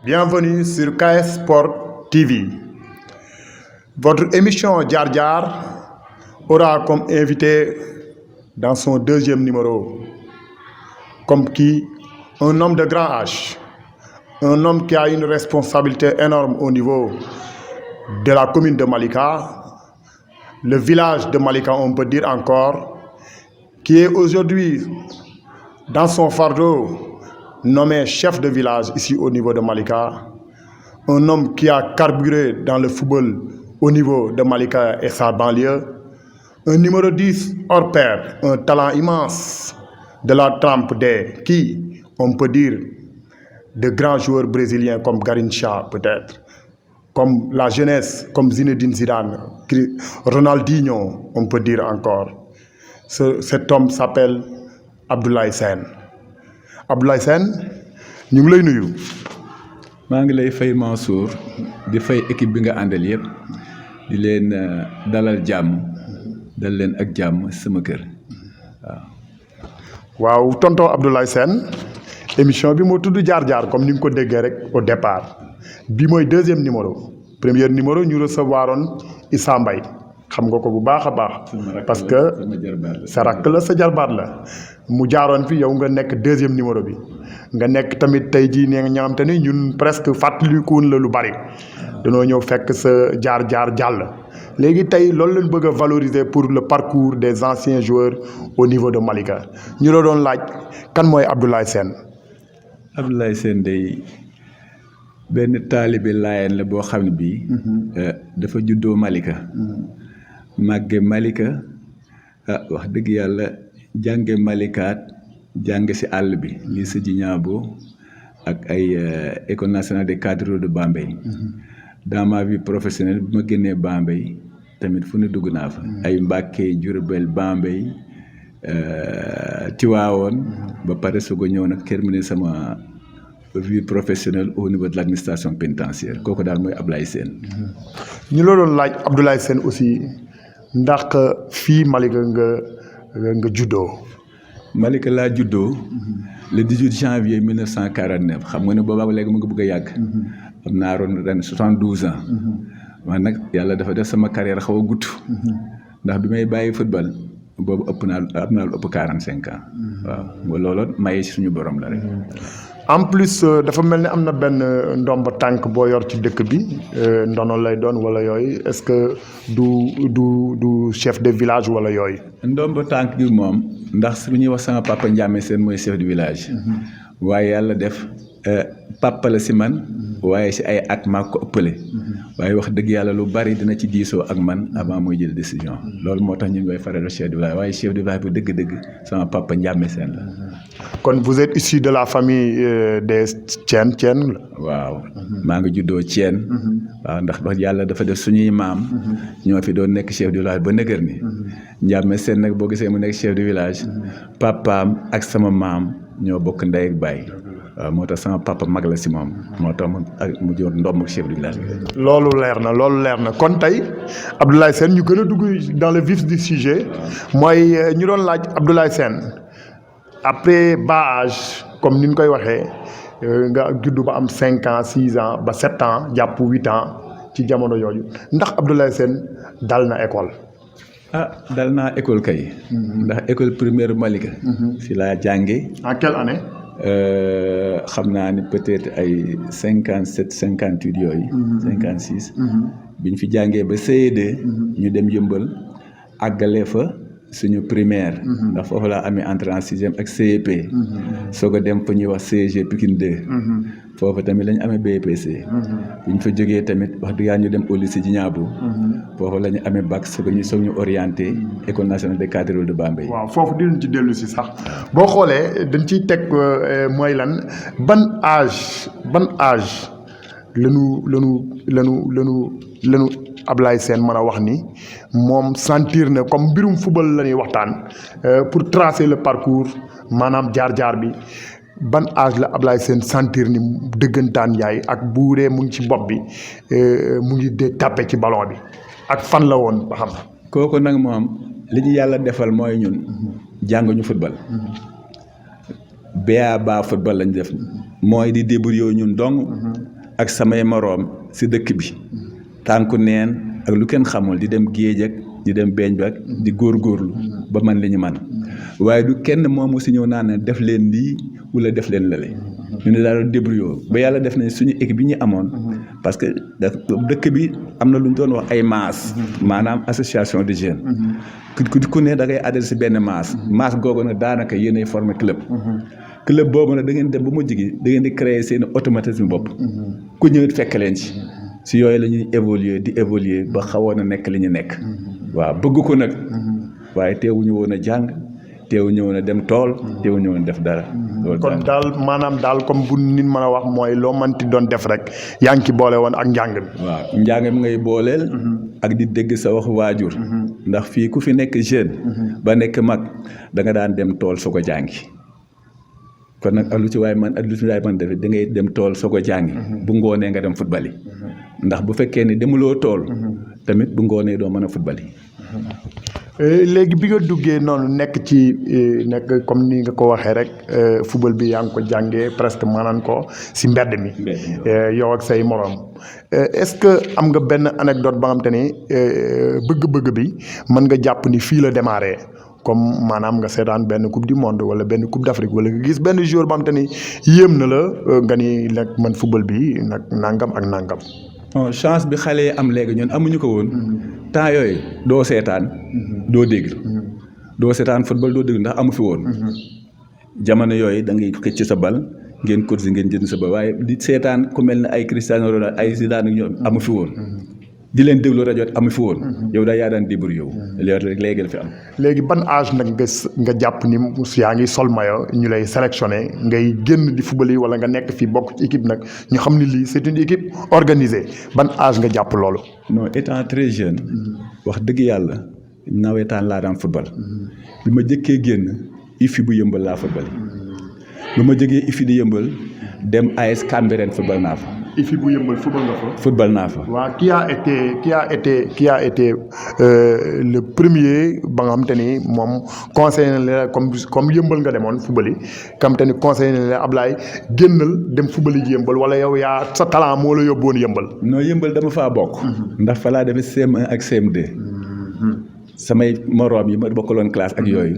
Bienvenue sur KS Sport TV. Votre émission Djar Djar aura comme invité dans son deuxième numéro, comme qui, un homme de grand âge, un homme qui a une responsabilité énorme au niveau de la commune de Malika, le village de Malika, on peut dire encore, qui est aujourd'hui dans son fardeau nommé chef de village ici au niveau de Malika, un homme qui a carburé dans le football au niveau de Malika et sa banlieue, un numéro 10 hors pair, un talent immense de la trempe des qui, on peut dire, de grands joueurs brésiliens comme Garrincha peut-être, comme la jeunesse, comme Zinedine Zidane, Ronaldinho, on peut dire encore. Cet homme s'appelle Abdoulaye Sène. Abdoulaye Sène, ñu ngi lay nuyu. maa ngi lay fay Mansour di fay équipe bi nga àndal yëpp di leen dalal jàmm dal leen ak jàmm sama kër waaw tonton Abdoulaye Sène émission bi moo tudd Djar Djar comme ni nga ko déggee rek au départ bi mooy deuxième numéro premier numéro ñu recevoiroon Issa Mbaye xam nga ko bu baax a baax parce que sa rakk la sa jarbaat la mu jaaroon fi yow nga nekk deuxième numéro bi nga nekk tamit tey jii ne nga xam te ni ñun presque fàttalikuwoon la lu bari dañoo ñëw fekk sa jaar jàll léegi tey loolu lañ bëgg a valoriser pour le parcours des anciens joueurs au niveau de Malika ñu la doon laaj kan mooy Abdoulaye Sène. Abdoulaye Sène day benn taalibe Laayeen la boo xam ne bii dafa juddoo Malika màgge Malika wax dëgg yàlla jànge Malikaat jànge si àll bi lycée Djignabo ak ay école nationale des cadres de Bambey dans ma vie professionnelle bi ma génnee Bambey tamit fu ne dugg naa fa ay Mbàkke Diourbel Bambey Tivaouane ba pare soog a ñëw nag terminer sama vie professionnelle au niveau de l'administration pénitentiaire kooku daal mooy Abdoulaye Sène. ñu la doon laaj Abdoulaye Sène aussi ndax fii Malika nga juddoo. Malika laa juddoo le 18 janvier 1949 xam nga ne boobaa léegi mu ngi bëgg a yàgg. am naa ren 72 ans. man nag yàlla dafa def sama carrière xaw a gudd. ndax bi may bàyyi football boobu am naa lu ëpp 45 ans. waaw loolu maye ci suñu borom la rek. en plus dafa mel ni am na benn ndomba tànk boo yor ci dëkk bi ndono lay doon wala yooyu est-ce que du chef de village wala yooyu. ndomba tànk bi moom ndax su ñuy wax sama papa Ndiame Sène mooy chef de village. waaye yàlla def papa la si man. waaye si ay at maa ko ëppale. waaye wax dëgg yàlla lu bari dina ci diisoo ak man avant muy jël décision. loolu moo tax ñu ngi koy faral chef de village waaye chef de village bu dëgg-dëgg sama papa Ndiame Sène la. kon vous êtes issu de la famille des Thiène la. waaw maa ngi juddoo Thiène. waaw ndax wax yàlla dafa def suñuy maam. ñoo fi doon nekk chef de village ba nëgër ni. Ndiame Sène nag boo gisee mu nekk chef de village. papaam ak sama maam ñoo bokk ndey ak baay. waaw moo tax sama papa mag la si moom moo tax mu jor ndoom ak chef de village bi. loolu leer na kon tey Abdoulaye Sène ñu gën a dugg dans le vif du sujet mooy ñu doon laaj Abdoulaye Sène après bas âge comme ni ñu koy waxee nga juddu ba am 5 ans 6 ans ba 7 ans jàpp 8 ans ci jamono yooyu ndax Abdoulaye Sène dal na école. dal naa école kay. ndax école primaire Malika. fi laa jàngee. en quelle année. xam naa ni peut-être ay 57 58 yooyu. 56. bi ñu fi jàngee ba CE2. ñu dem Yëmbal àggale fa suñu primaire. ndax foofu laa amee entrée en sixième ak CEP. soog a dem fa ñuy wax CEG Pikine 2. foofu tamit la ñu amee BPC. bu ñu fa jógee tamit wax dëgg yàlla ñu dem au lycée Djignabo. foofu la ñu amee bac soog ñu orienté école nationale des cadres de Bambey. waaw foofu dinañ ci dellu si sax boo xoolee dañ ciy teg mooy lan ban âge lanu Abdoulaye Sène mën a wax ni moom sentir na comme mbirum football la ñuy waxtaan pour tracer le parcours maanaam jaar-jaar bi. ban âge la Abdoulaye Sène sentir ni dëggantaan yaay ak bu dee mu ngi ci bopp bi mu ngi dee tàppe ci ballon bi ak fan la woon ba xam. kooku nag moom li ñu yàlla defal mooy ñun jànguñu football. ba football lañ def mooy di débrouiller ñun dong ak samay moroom si dëkk bi tànku neen ak lu kenn xamul di dem géej ak di dem beeñ ak di góorgóorlu ba man li ñu man waaye du kenn moomu si ñëw naan def leen lii wala def leen lële ñu ne daal débrouillé ba yàlla def nañ suñu équipe bi ñu amoon parce que dëkk bi am na lu ñu doon wax ay maas maanaam association de jeunes ku ne da ngay adhéré si benn maas googu nag daanaka yéenay formé club boobu nag da ngeen dem ba mujj gi da ngeen di créer seen automatisme bopp ku ñëwit fekk leen si yooyu la ñuy évoluer ba xawoon a nekk li ñu nekk waaw bëgg ko nag waaye teewuñu woon a jàng teewuñu woon a dem tool teewuñu woon a def dara loolu kon daal maanaam daal comme bu nit mën a wax mooy loo mënti doon def rek yaa ngi ci boole woon ak njàng mi waaw njàng mi ngay booleel ak di dégg sa wax waajur ndax fii ku fi nekk jeune ba nekk mag da nga daan dem tool soog a jàngi kon nag ak lu ci waay man def da ngay dem tool soog a jàngi bu ngoonee nga dem football yi ndax bu fekkee ni demuloo tool tamit bu ngoonee doo mën a football yi léegi bi nga duggee noonu nekk ci nekk comme ni nga ko waxee rek football bi yaa ngi ko jàngee presque maanaam ko si mbedd mi yow ak say morom est-ce que am nga benn anecdote ba nga xam te ni bëgg-bëgg bi mën nga jàpp ni fii la démarré comme maanaam nga seetaan benn coupe du monde wala benn coupe d'Afrique wala nga gis benn joueur ba nga xam te ni yéem na la nga ni nag man football bi nag nangam ak nangam. bon chance bi xale yi am léegi ñun amuñu ko woon temps yooyu doo seetaan doo dégg doo seetaan football doo dégg ndax amu fi woon jamono yooyu da ngay xëcc sa bal ngeen course ngeen jënd sa bal waaye di seetaan ku mel ne ay Cristiano Ronaldo ay Zidane ak ñoom amu fi woon di leen déglu rajo amu fi woon yow daal yaa daan débrouillé yow léegi la fi am. léegi ban âge nag nga jàpp ni yaa ngi sol maillot ñu lay sélectionné ngay génn di football yi wala nga nekk fii bokk ci équipe nag ñu xam ni lii c'est une équipe organisée ban âge nga jàpp loolu. non étant très jeune wax dëgg yàlla nawetaan laa daan football bi ma jëkkee génn IFI bu yëmbal laa football bi ma jógee IFI di yëmbal dem AS Cambérène football naa fa. IFI bu yëmbal football nga fa. football naa fa. waaw qui a été le premier ba nga xam te ni moom conseillé na la comme yëmbal nga demoon football yi xam te ni conseillé na la Ablaye génnal dem football yi yëmbal wala yow yaa sa talent moo la yóbbuwoon yëmbal. non yëmbal dama faa bokk. ndax fa laa defee CM1 ak CM2. samay moroom yi ma bokkaloon classe ak yooyu.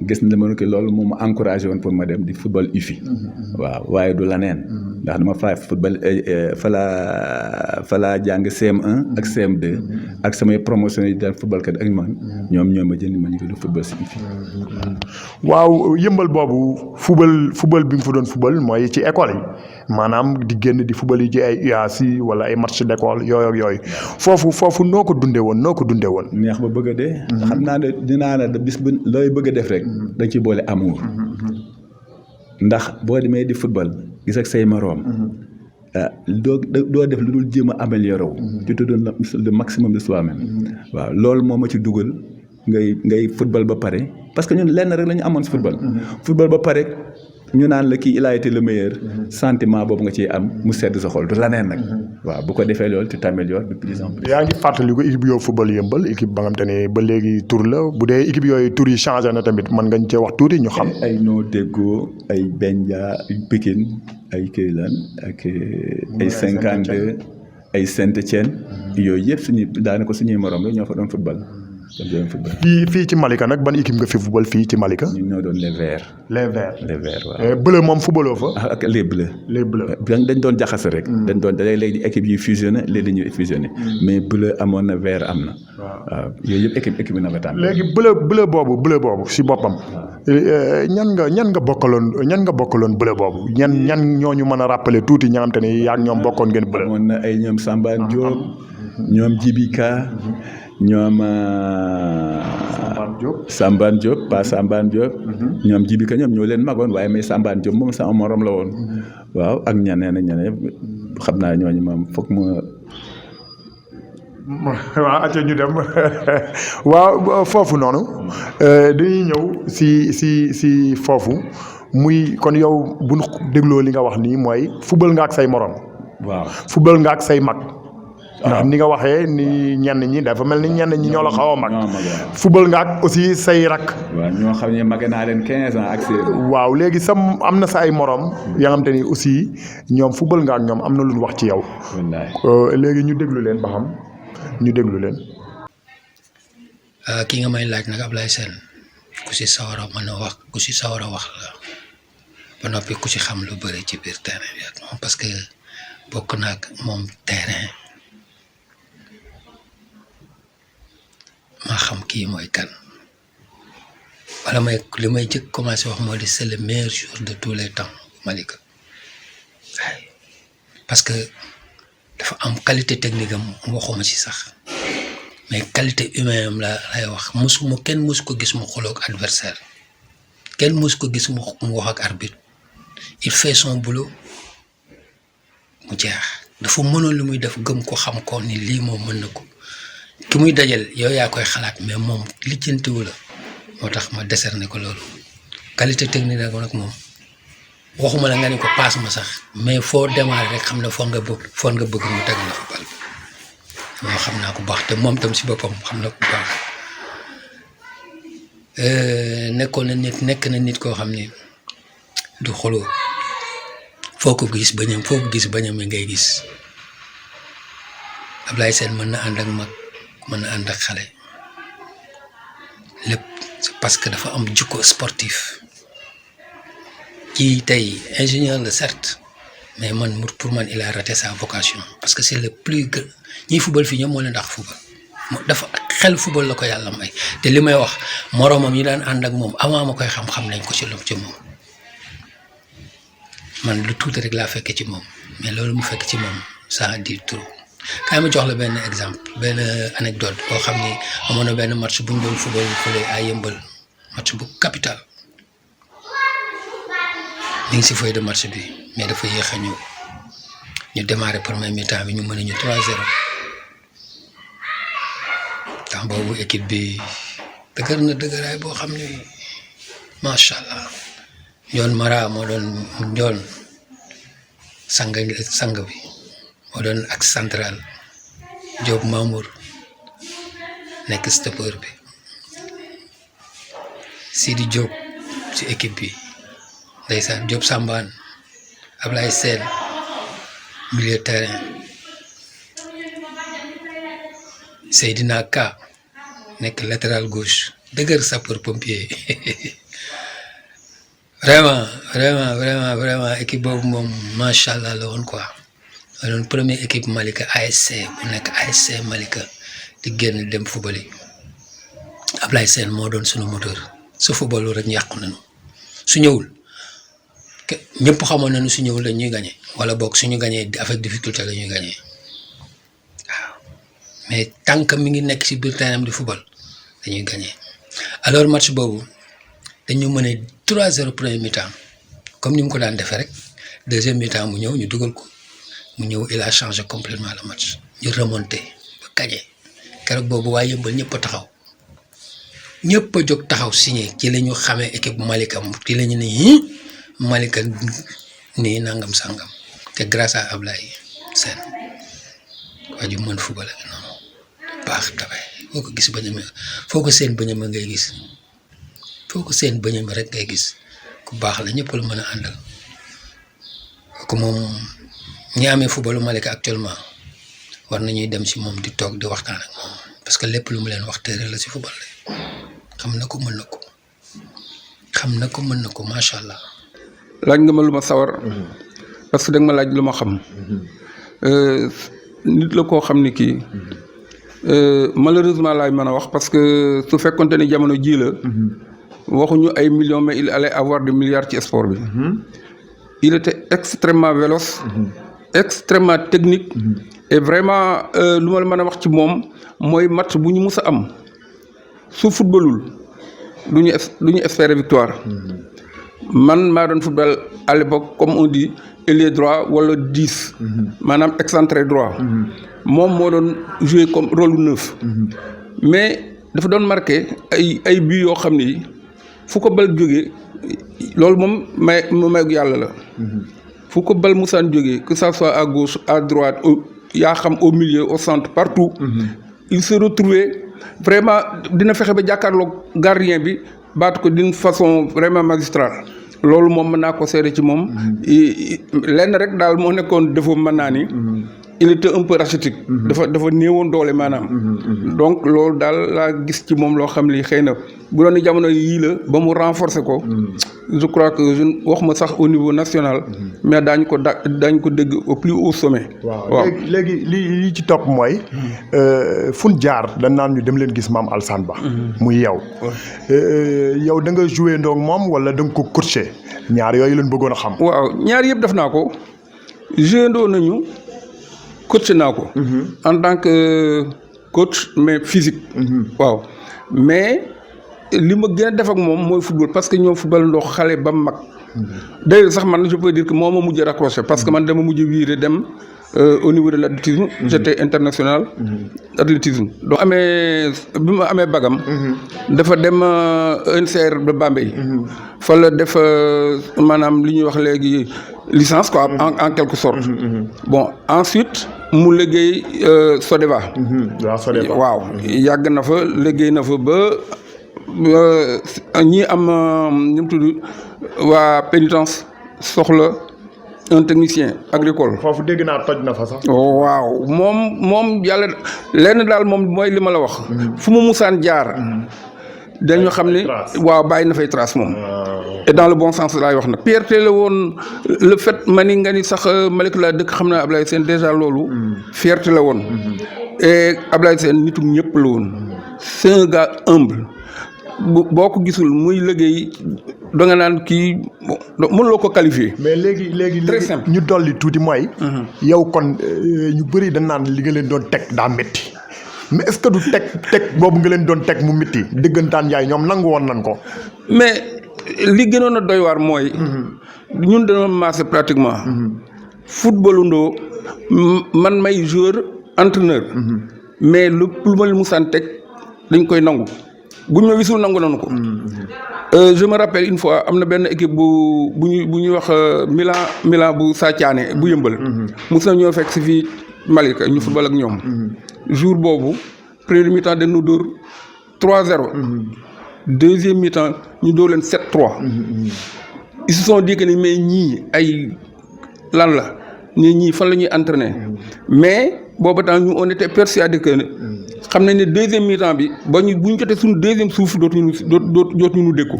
gis na ma ne que loolu moom ma encouragé woon pour ma dem di football IFI. waaw waaye du la neen ndax dama faa football fa laa jàng CM1 ak CM2 ak samay promotion yi daan football kat ak man ñoom ñoo ma jënd ma ñu ko football si IFI. waaw yëmbal boobu football bi nga fa doon football mooy ci école yi maanaam di génn di football yi ci ay UAC wala ay match d'école yooyu foofu noo ko dundee woon. neex ba bëgg a dee. xam naa ne dinaa la bis bu looy bëgg a def rek dañ ci boole amour ndax boo demee di football gis ak say moroom doo def lu dul jéem a améliorer wu tu te donnes le maximum de soi-même waaw loolu moo ma ci dugal ngay football ba pare parce que ñun lenn rek la ñu amoon si football ba pare ñu naan la kii il a été le meilleur sentiment boobu nga ciy am mu sedd sa xol du la neen nag waaw bu ko defee loolu tu t'améliores de plus en plus. yaa ngi fàttali ko équipe yoo football yëmbal équipe ba nga xam te ne ba léegi tur la bu dee équipe yooyu tur yi changé na tamit mën ngañ cee wax tuuti ñu xam. ay noo déggoo ay Benja ay Pikine ay Keylan ak ay 52 ay Saint-Étienne yooyu yëpp suñuy morom la ñoo fa doon football. fii ci Malika nag ban équipe nga fi football fii ci Malika. ñun ñoo doon les Verts. les Verts waaw. bleu moom footballoo fa. ak les bleus. dañ doon jaxase rek. léegi équipe yi fusionné léegi dañuy fusionné. mais bleu amoon na vert am na. waaw yooyu yëpp équipe bi nawetaan. léegi bleu boobu si boppam. ñan nga bokkaloon bleu boobu ñan ñooñu mën a rappeler tuuti ña xam te ne yaa ak ñoom bokkoon ngeen bleu. amoon na ay ñoom Sambane Diop. ñoom Djibika. ñoom Sambane Diop pas Sambane Diop. ñoom Djibika ñoom ñoo leen magoon waaye mais Sambane Diop moom sama morom la woon. waaw ak ñeneen xam naa ñooñu moom foog mu. waaw acca ñu dem waaw foofu noonu dañuy ñëw si foofu muy kon yow bu ñu dégloo li nga wax nii mooy football nga ak say morom. waaw football nga ak say mag. ndax ni nga waxee ni ñenn ñi dafa mel ni ñenn ñi ñoo la xaw a mag. ñoo mag waaw. football nga ak aussi say rak. waaw ñoo xam ne mag naa leen 15 ans ak 16 ans. waaw léegi am na sa ay morom. yaa nga xam te ni aussi ñoom football nga ak ñoom am na lu ñu wax ci yow. wallaay. léegi ñu déglu leen ba xam ñu déglu leen. ki nga may laaj nag Ablaye Sène ku si sawar a mën a wax ku si sawar a wax la ba noppi ku si xam lu bëri ci biir terrain bi ak moom parce que bokk naa ak moom terrain maa xam kii mooy kan wala li may jëkk commencé wax moo di c'est le meilleur joueur de tous les temps Malika waaye parce que dafa am qualité technique am waxuma ci sax mais qualité humaine am la lay wax kenn musu ko gis mu xuloo ak adversaire kenn musu ko gis mu wax ak arbitre il fait son boulot mu jeex dafa mënoon lu muy def gëm ko xam ko ni lii moom mën na ko ki muy dajal yow yaa koy xalaat mais moom lijjantiwu la moo tax ma décerné ko loolu qualité technique nag moom waxuma la nga ne ko passe ma sax mais foo démarrer rek xam ne foog nga bëgg mu teg la fa bal moo xam naa ko baax te moom tam si boppam xam na ko baax nekk na nit koo xam ne du xuloo foo ko gis bañam mi ngay gis Ablaye Sène mën na ànd ak mag mën na ànd ak xale lépp c'est parce que dafa am jikko sportif kii tey ingénieur la certes mais pour man il a raté sa vocation parce que c'est le plus ñiy football fii ñoom moo leen dàq football dafa xel football la ko yàlla may te li may wax moroomam yi daan ànd ak moom avant ma koy xam nañ ko ci moom man lu tuuti rek laa fekke ci moom mais loolu mu fekk ci moom ça dit trop kaay ma jox la benn exemple benn anecdote boo xam ni amoon na benn match bu ñu doon football fële à Yëmbal match bu capital mi ngi si feuille de match bi mais dafa yéex a ñëw ñu démarré premier mi-temps bi ñu mën a ñu 3-0 temps boobu équipe bi dëgër na dëgëraay boo xam ni macha allah Njoon Mara moo doon Njoon sang bi moo doon ak central Diop Mamour nekk stoppeur bi Sidi Diop ci équipe bi ndeysaan Diop Sambane Ablaye Sène milieu terrain Seydina Ka nekk latéral gauche dëgër sapeur pompier vraiment équipe boobu moom macha allah la woon quoi ma doon première équipe Malika ASC bu nekk ASC Malika di génn dem football yi Ablaye Sène moo doon sunu moteur su football rek ñu yàqu nañu su ñëwul ñëpp xamoon nañu su ñëwul dañuy gagné wala boog suñu gagné avec difficulté la ñuy gagné waaw mais tant que mi ngi nekk ci biir terrain di football dañuy gagné alors match boobu dañu mëne 3-0 premier mi-temps comme ni mu ko daan defee rek deuxième mi-temps mu ñëw ñu dugal ko mu ñëw il a changé complètement le match ñu remonté ba gagné keroog boobu waa Yëmbal ñëpp a taxaw ñëpp a jóg taxaw signé ci la ñu xamee équipe Malika ci la ñu ne Malika nii nangam sangam te grâce à Ablaye Sène waa ju mën football ak noonu baax tabe foo ko gis bañam foo ko seen bañam ngay gis foo ko seen bañam rek ngay gis ku baax la ñëpp la mën a àndal ko moom ñi amee footballu Malika actuellement war nañuy dem si moom di toog di waxtaan ak moom parce que lépp lu mu leen wax téere la si football la xam na ko mën na ko macha allah. laaj nga ma lu ma sawar parce que da nga ma laaj lu ma xam nit la koo xam ni kii malheureusement laay mën a wax parce que su fekkonte ni jamono ji la waxuñu ay millions mais il allait avoir des milliards ci sport bi il était extrêmement véloce extrêmement technique et vraiment lu ma la mën a wax ci moom mooy match bu ñu mus a am su footballul du ñu espérer victoire man maa doon football à l'époque comme on dit ailier droit wala 10 maanaam excentré droit moom moo doon jouer comme rôle 9 mais dafa doon marqué ay buts yoo xam ni fu ko bal jógee loolu moom mayu yàlla la fu ko bal musaan jógee que ça soit à gauche à droite yaa xam au milieu au centre partout. il se retrouvait vraiment dina fexe ba jàkkaarloog gardien bi baat ko d'une façon vraiment magistrale. loolu moom mën naa ko seede ci moom. lenn rek daal moo nekkoon défaut mën naa ni. il était un peu rachitique. dafa néewoon doole maanaam. donc loolu daal laa gis ci moom loo xam ni xëy na bu doon jamono yii la ba mu renforcer ko. je crois que waxuma sax au niveau national. mais daañu ko dégg au plus haut sommet. waaw léegi li ci topp mooy. fun jaar dañ naan ñu dem leen gis Mame Alassane Ba. muy yow. yow da nga joué ndoog moom wala da nga ko coaché ñaar yooyu lañ bëggoon a xam. waaw ñaar yëpp def naa ko joué ndoo nañu. coach naa ko. en tant que coach mais physique. waaw mais li ma gën a def ak moom mooy football parce que ñoo football ndox xale ba mag. d'ailleurs sax man je peux dire que moo ma mujj raccroché parce que man dama mujj wiire dem au niveau de l'athlétisme. j'étais international. athlétisme donc bi ma amee bagam. dafa dem UNCR de Bambey. fa la def maanaam li ñuy wax léegi licence quoi en quelque sorte. bon ensuite mu liggéey Sodeva. waaw Sodeva waaw yàgg na fa liggéey na fa ba ñi am ñu mu tudd waa pénitence soxla un technicien agricole. foofu dégg naa toj na fa sax. waaw moom yàlla lenn daal moom mooy li ma la wax. fu mu musaan jaar. dañu xam ne waaw bàyyi na fay trace moom. et dans le bon sens laay wax nag. fierté la woon le fait ma ni nga ni sax Malick laa dëkk xam naa Ablaye Sène déjà loolu. fierté la woon. et Ablaye Sène nitu ñëpp la woon. c'est un gars humble. boo ko gisul muy liggéey da nga naan kii mënuloo ko qualifier. mais léegi très simple ñu dolli tuuti mooy. yow kon ñu bëri dañ naan li nga leen doon teg daa métti. mais est-ce que du teg boobu nga leen doon teg mu métti dëggantaan yaay ñoom nangu woon nañ ko. mais li gënoon a doy waar mooy. ñun dañoo maase pratiquement. footballundoo man may joueur entraîneur. mais lu ma leen musaan teg dañ koy nangu. buñ ma wisul nangu nañu ko. je me rappelle une fois am na benn équipe bu ñuy wax Milan bu Sathiane bu yëmbal. mos na ñoo fekk si fii Malika ñu football ak ñoom. jour boobu premier mi-temps dañu dóor 3-0. deuxième mi-temps ñu dóor leen 7-3. ils se sont dit que ni mais ñii ay lan la ñii fan la ñuy entraîner mais boobu temps ñu on était persuadé que xam nañ ne deuxième mi-temps bi bu ñu jotee suñu deuxième souffle dootuñu nu dékku.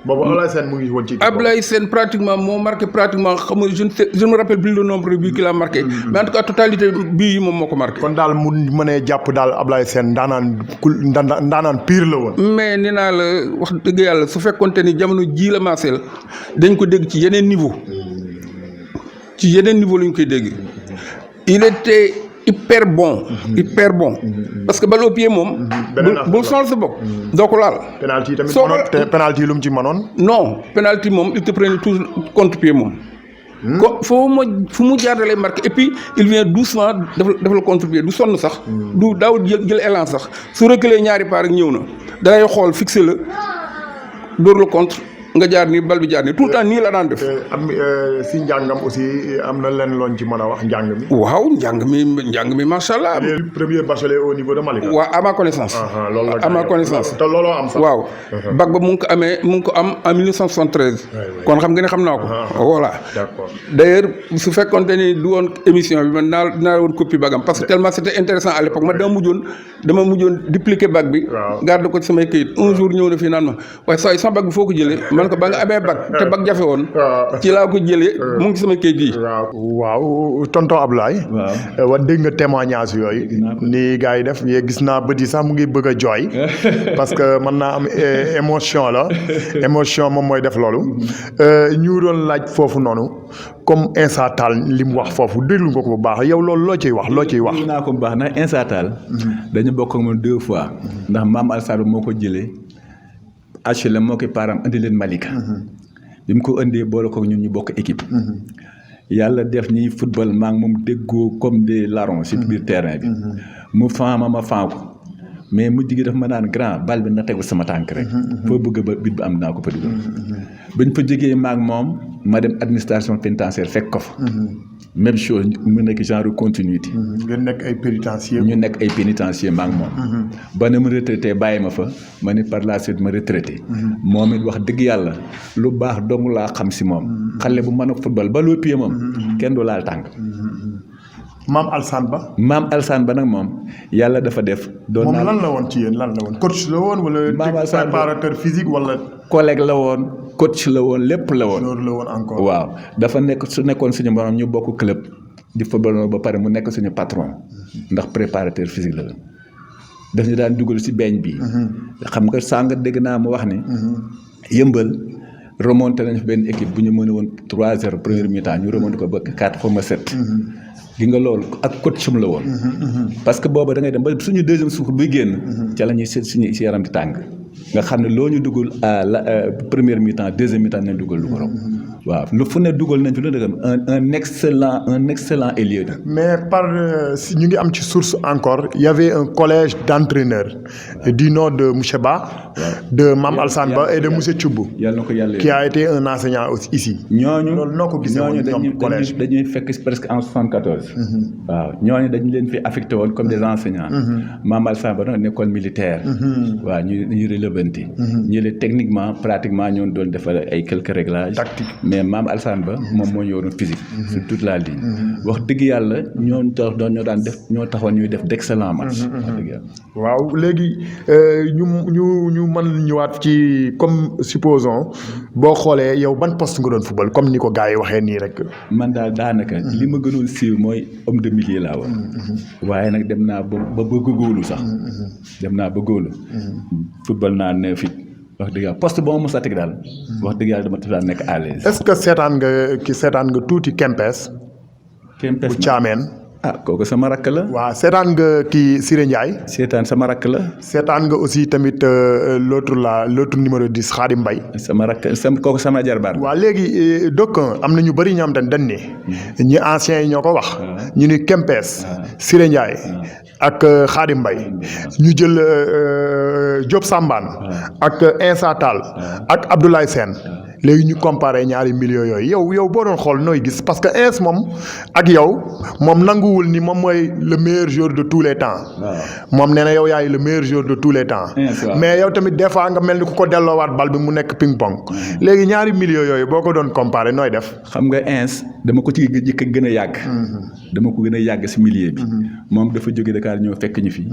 boobu Ablaye Sène mu ngi woon ci. Ablaye Sène pratiquement moo marqué pratiquement xam nga je ne me rappelle plus le nombre de buts qu'il a marqué. mais en tout cas totalité bii yi moom moo ko marqué. kon daal mu mënee jàpp daal Ablaye Sène ndaanaan pire la woon. mais nee naa la wax dëgg yàlla su fekkoonte ni jamono ji la maaseel dañ ko dégg ci yeneen niveau. ci yeneen niveau la ñu koy dégg. il était hyper bon. parce que balle au pied moom. bul sonal sa bopp. doo ko laal. penalty tamit mënoon penalty lu mu ci mënoon. non penalty moom il te prenait toujours contre pied moom. fu mu jaar da lay marqué et puis il vient doucement dafa la contre pied du sonn sax. du daawul jël élan sax su reculer ñaari pas rek ñëw na da lay xool fixé la dóor la contre. nga jaar nii bal bi jaar nii tout le temps nii la daan def. si njàngam aussi am na leen loon ci mën a wax njàng mi. waaw njàng mi macha allah. premier bachelier au niveau de Malika. waaw à ma connaissance. loolu la à ma connaissance. te looloo am sax. waaw bac ba mu ngi ko am en 1973. kon xam nga ne xam naa ko. voilà d'accord. d'ailleurs su fekkoonte ni du woon émission bi man naa woon copie bagam parce que tellement c'était intéressant à l'époque man dama mujjoon dupliquer bac bi. garde ko ci samay këyit un jour ñëw na fii naan ma waaye saa sama bac bi foo ko jëlee. man ko ba nga amee bac te bac jafe woon. ci laa ko jëlee. mu ngi sama kayit yi. waaw tonton Ablaye. waaw dégg nga témoignage yooyu. ni gars yi def gis naa bët yi sax mu ngi bëgg a jooy. parce que mën naa am émotion la. émotion moom mooy def loolu. ñu doon laaj foofu noonu comme Insa Tall li mu wax foofu déglu nga ko bu baax yow loolu loo ciy wax. déglu naa ko bu baax ndax Insa Tall dañu bokk ak moom 2 fois. ndax Mame Alassane moo ko jëlee. HLM moo koy param indi leen Malika. bi mu ko indee boole ko ñun ñu bokk équipe. yàlla def ñuy football maa ngi moom déggoo comme des larrons. ci biir terrain bi. mu fan ma fan ko mais mujj gi dafa ma naan grand bal bi na tegu sama tànk rek. foo bëgg ba bit ba am naa ko fa dugal. bañ fa jógee maag moom ma dem administration pénitentiaire fekk ko fa. même chose mu nekk genre continuité. ngeen nekk ay pénitencier. ñu nekk ay pénitencier maag moom. ba ne ma retraité bàyyi ma fa ma ni par la suite ma retraité. moom it wax dëgg yàlla lu baax dong laa xam si moom. xale bu mën a football ba loo pied moom. kenn du laal tànk. Maam Alsaan Ba. Maam Alsaan Ba nag moom yàlla dafa def. doon moom lan la woon ci yéen lan la woon coach la woon wala. Maam Alsaan Ba préparateur physique wala. collègue la woon coach la woon lépp la woon. loolu la woon encore. waaw dafa nekk su nekkoon suñu borom ñu bokk club di football ba pare mu nekk suñu patron ndax préparateur physique la woon. daf ñu daan dugal si beñ bi. xam nga sànq dégg naa mu wax ni. yëmbal remonté nañ fa benn équipe bu ñu mën a woon 3-0 première mi-temps ñu remonté ko ba 4 xaw ma 7. gi nga loolu ak coach la woon. parce que booba da ngay dem ba suñu deuxième suuf buy génn. ca la ñuy seet suñu si yaram di tàng. nga xam ne loo ñu dugal à la première mi-temps deuxième mi-temps nañ dugal lu ko raw. waaw lu fu ne dugal nañ fi lu ne un excellent ailier. mais par si ñu ngi am ci source encore il y avait un collège d'entraîneurs du nom de monsieur Ba. de Mame Alsane Ba et de monsieur Thioub. yàlla na ko yàlla qui a été un enseignant aussi ici. ñooñu loolu noo ko gisee woon ñoom collège dañuy fekk presque en 74. waaw ñooñu dañu leen fi affecté woon comme des enseignants. Mame Alsane Ba nag nekkoon militaire. waaw ñu relevanti. ñu ne techniquement pratiquement ñoo doon defal ay quelques réglages. tactique mais Mame Alsane Ba moom moo yoroon physique. sur toute la ligne. wax dëgg yàlla ñoo daan def ñoo taxoon ñuy def d'excellents matchs. wax dëgg yàlla. waaw léegi ñu mën ñëwaat ci comme supposons boo xoolee yow ban poste nga doon football comme ni ko gars yi waxee nii rek. man daal daanaka li ma gënoon siiw mooy homme de milieu laa woon. waaye nag dem naa ba góolu sax. dem naa ba góolu. football naa ne fit wax dëgg yàlla poste boo ma mos a teg daal. wax dëgg yàlla dama daan nekk à l'aise. est-ce que seetaan nga tuuti Kempes. Kempes bu Thiamène. ah kooku sama rakk la. waaw seetaan nga kii Siré Ndiaye. seetaan sama rakk la. seetaan nga aussi tamit l'autre numéro 10 Khadim Mbaye. sama rakk kooku sama jarbaat. waaw léegi donc am na ñu bëri ñoo xam te ne dañ ne. ñi anciens yi ñoo ko wax. ñu ni Kempes. Siré Ndiaye. ak Khadim Mbaye. ñu jël Diop Sambane. ak Insa Tall. ak Abdoulaye Sène. léegi ñu comparé ñaari millions yooyu yow boo doon xool nooy gis parce que Ins moom ak yow moom nanguwul ni moom mooy le meilleur joueur de tous les temps. moom nee na yow yaay le meilleur joueur de tous les temps. mais yow tamit des fois nga mel ni ku ko delloowaat bal bi mu nekk ping pong. léegi ñaari millions yooyu boo ko doon comparé nooy def. xam nga Ins dama ko ci jëkk gën a yàgg. dama ko gën a yàgg si milieu bi. moom dafa jóge Dakar ñëw fekk ñu fi.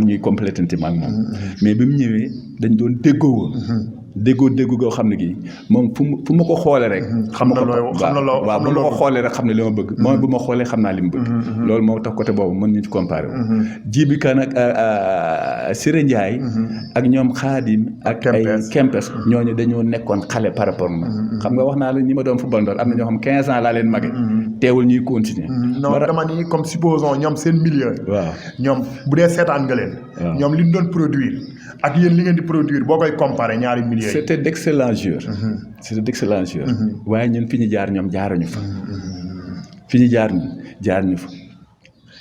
ñuy complétante ak moom. mais bi mu ñëwee dañ doon déggoo woon. déggoo goo xam ne gi moom fu ma ko xoolee rek. xam na waaw bu ma ko xoolee rek xam ne li ma bëgg. moom bu ma xoolee xam naa li mu bëgg. loolu moo tax côté boobu mën ñu ci comparé wu. Djibi Kane ak Siré Ndiaye. ak ñoom Khadim ak ay Kempes ñooñu dañoo nekkoon xale par rapport ma. xam nga wax naa la ñi ma doon football ndoor am na ñoo xam 15 ans laa leen mage. teewul ñuy continuer. non dama ni comme supposons ñoom seen milieu. waaw ñoom bu dee seetaan nga leen. ñoom li ñu doon produire ak yéen li ngeen di produire boo koy comparé ñaari milieu. C'était d'excellents joueurs. C'était d'excellents joueurs. waaye ñun fi ñu jaar ñoom jaaruñu fa. fi ñu jaar ñu fa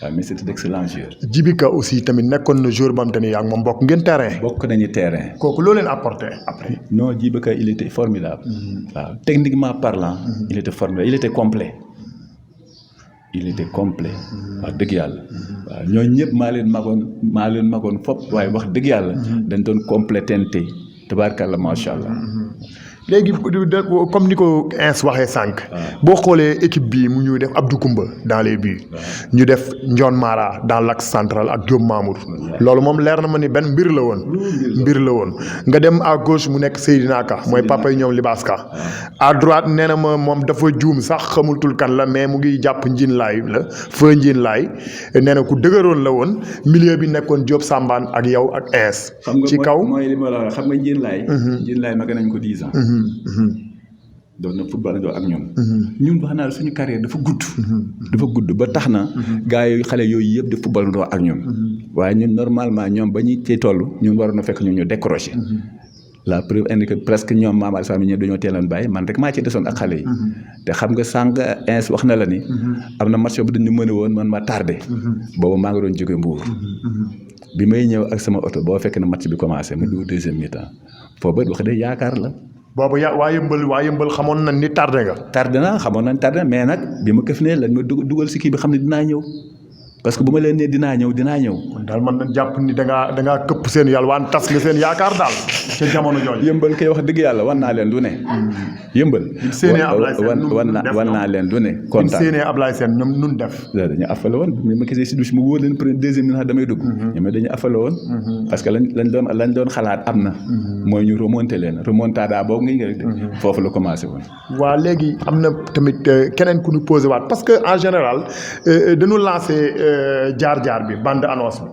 waaw mais c'était d'excellents joueurs. Djibi Ka aussi tamit nekkoon na joueur bam te ne yaa ngi moom bokk ngeen terrain. bokk nañu terrain. kooku loo leen apporté après. non Djibi Ka il était formidable. waaw techniquement parlant. il était formidable il était complet. wax dëgg yàlla. waaw ñooñu ñëpp maa leen magoon fop waaye wax dëgg yàlla. dañ doon complétente. tabaarkalla macha allah. léegi comme ni ko Ins waxee sànq. boo xoolee équipe bi mu ñu def Abdou Koumba dans les buts. ñu def Ndione Mara dans l'axe central ak Diop Mamour. loolu moom leer na ma ni benn mbir la woon. nga dem à gauche mu nekk Seydina Ka mooy papa yi ñoom Libaas Ka. à droite nee na ma moom dafa juum sax xamultul kan la mais mu ngi jàpp njiin laay la feu njiin laay nee na ku dëgëroon la woon milieu bi nekkoon Diop Sambane ak yow ak Ins. ci kaw mooy li ma la wax xam nga njiin laay mag nañ ko 10 ans. doon na football ak ñun. ñun wax naa suñu carrière dafa gudd ba tax na. gars yi xale yooyu yëpp di football ak ñun. waaye ñun normalement ñoom ba ñuy ci toll ñun waroon na fekk ñu décroché. la preuve indique presque ñoom Mame Alsane ñëpp dañoo teeloon bàyyi man rek maa ci desoon ak xale yi. te xam nga sànq Ins wax na la ni. am na match bu dañu mën a woon man ma tardé. boobu maa ngi doon jóge Mbour. bi may ñëw ak sama oto boo fekk na match bi commencé ma dugg deuxième mi-temps foofu wax dëgg yaakaar la. boobu waa yëmbal xamoon na ni tardé nga. tardé naa xamoon nañ tardé mais nag bi ma këf ne lañ ma dugal si kii bi xam ne dinaa ñëw parce que bu ma leen nee dinaa ñëw. kon daal man nañ jàpp ni da ngaa këpp seen yàlwaan tas nga seen yaakaar daal ca jamono jooju. yëmbal kay wax dëgg yàlla wan naa leen lu ne. yëmbal. wan naa leen lu ne. kontaan séenee Ablaye Sène ñoom nun def. dañu affale woon mais ma gisee si douche ma wóor leen premier deuxième minute damay dugg. ñoom dañu affale woon. parce que lañ doon xalaat am na. mooy ñu remonté leen remontada boobu nga rek foofu la commencé woon. waa léegi am na tamit keneen ku ñu posé waat parce que en général dañu lancé jaar-jaar bi bande annonce bi.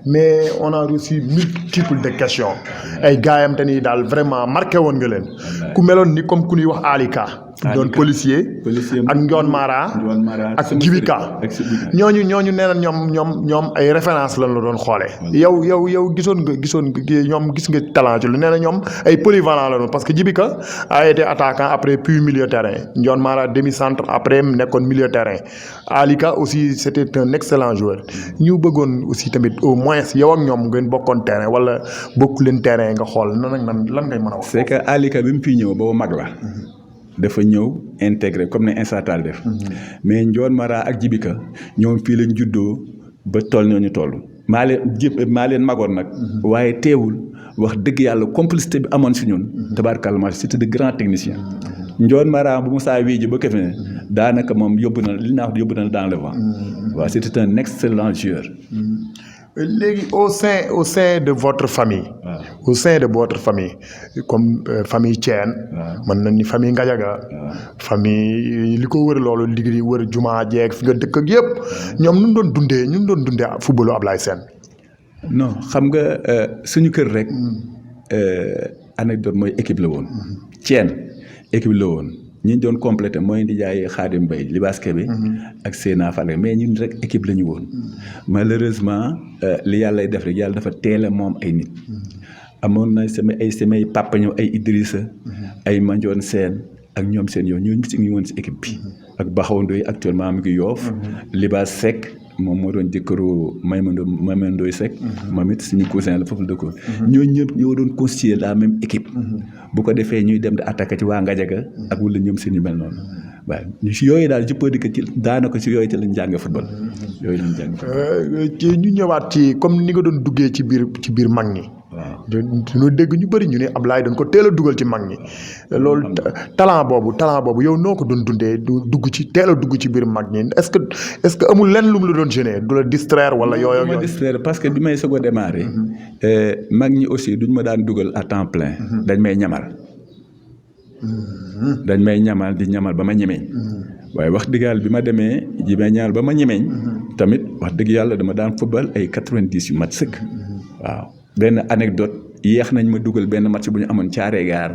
mais on a reçu multiples de questions. ay gaayam te ni daal vraiment marqué woon nga leen. ku meloon ni comme ku ñuy wax Alika. doon policier ak Ndion Mara ak Jibika ñooñu nee na ñoom ay référence lañ la doon xoolee. yow gisoon nga ñoom gis nga talent ci lu nee na ñoom ay polyvalent la doon parce que Jibika a été attaquant après puis milieu terrain Ndion Mara demi-centre après nekkoon milieu terrain Alika aussi c'était un excellent joueur ñu bëggoon aussi tamit au moins yow ak ñoom ngeen bokkoon terrain wala bokku leen terrain nga xool nan ak nan lan ngay mën a wax. c'est que Alika bi mu fi ñëw boobu mag la. dafa ñëw intégré comme ne Insatal def. mais Ndion Mara ak Jibika ñoom fii lañ juddoo ba toll ñoo ñu toll. maa leen magoon nag. waaye teewul wax dëgg yàlla complicité bi amoon si ñun. tabaarkalla c'était de grands techniciens. Ndion Mara bu mu saa wii ji ba këf ne daanaka moom yóbbu na dans le vent. waaw c'était un excellent joueur. léegi au sein de votre famille. au sein de votre famille comme famille Thiène. mën nañ ni famille Ngadiaga. famille li ko wër loolu liggéey wër jumaa jeeg fi nga dëkk ak yëpp. ñoom ñu doon dundee footballu Ablaye Sène. non xam nga suñu kër rek. anecdote mooy équipe la woon. Thiène équipe la woon. ñi doon complété mooy di jaay Xaadim Mbay Libaske bi ak Séna Fale mais ñun rek équipe la ñu woon malheureusement li yàlla def rek yàlla dafa teel a moom ay nit amoon na samay papa ñëw ay Idrissa ay Mandione Sène ak ñoom seen yoon ñooñu si ngi woon si équipe bi ak Baxaw Ndoy actuellement mi ngi Yoof Libaas Seck moom moo doon jëkkëru Maymane Ndoye Seck moom it suñu cousin la foofu la dëkkoon ñooñu ñëpp ñoo doon constituer la même équipe bu ko defee ñuy dem di attaquer ci waa Ngadiaga ak wala ñoom seen yu mel noonu waaw ñu si yooyu daal je peux dire que ci daanaka si yooyu te lañ jàng football yooyu lañ jàng ñu ñëwaat ci comme ni nga doon duggee ci biir mag ñi waaw ñu dégg ñu bëri ñu ne Ablaye dañ ko teel a dugal ci mag ñi loolu talent boobu yow noo ko doon dundee dugg ci teel a dugg ci biir mag ñi est-ce que amul lenn lu mu la doon gêner du la distraire wala yooyu. ma distraire parce que bi may soog a démarrer mag ñi aussi duñ ma daan dugal à temps plein. dañ may ñamal. di ñamal ba ma ñemeñ. waaye wax dëgg yàlla bi ma demee ji may ñamal ba ma ñemeñ. tamit wax dëgg yàlla dama daan football ay 90 yu mat sëkk. waaw benn anecdote yéex nañ ma dugal benn match bu ñu amoon Thiaré Gare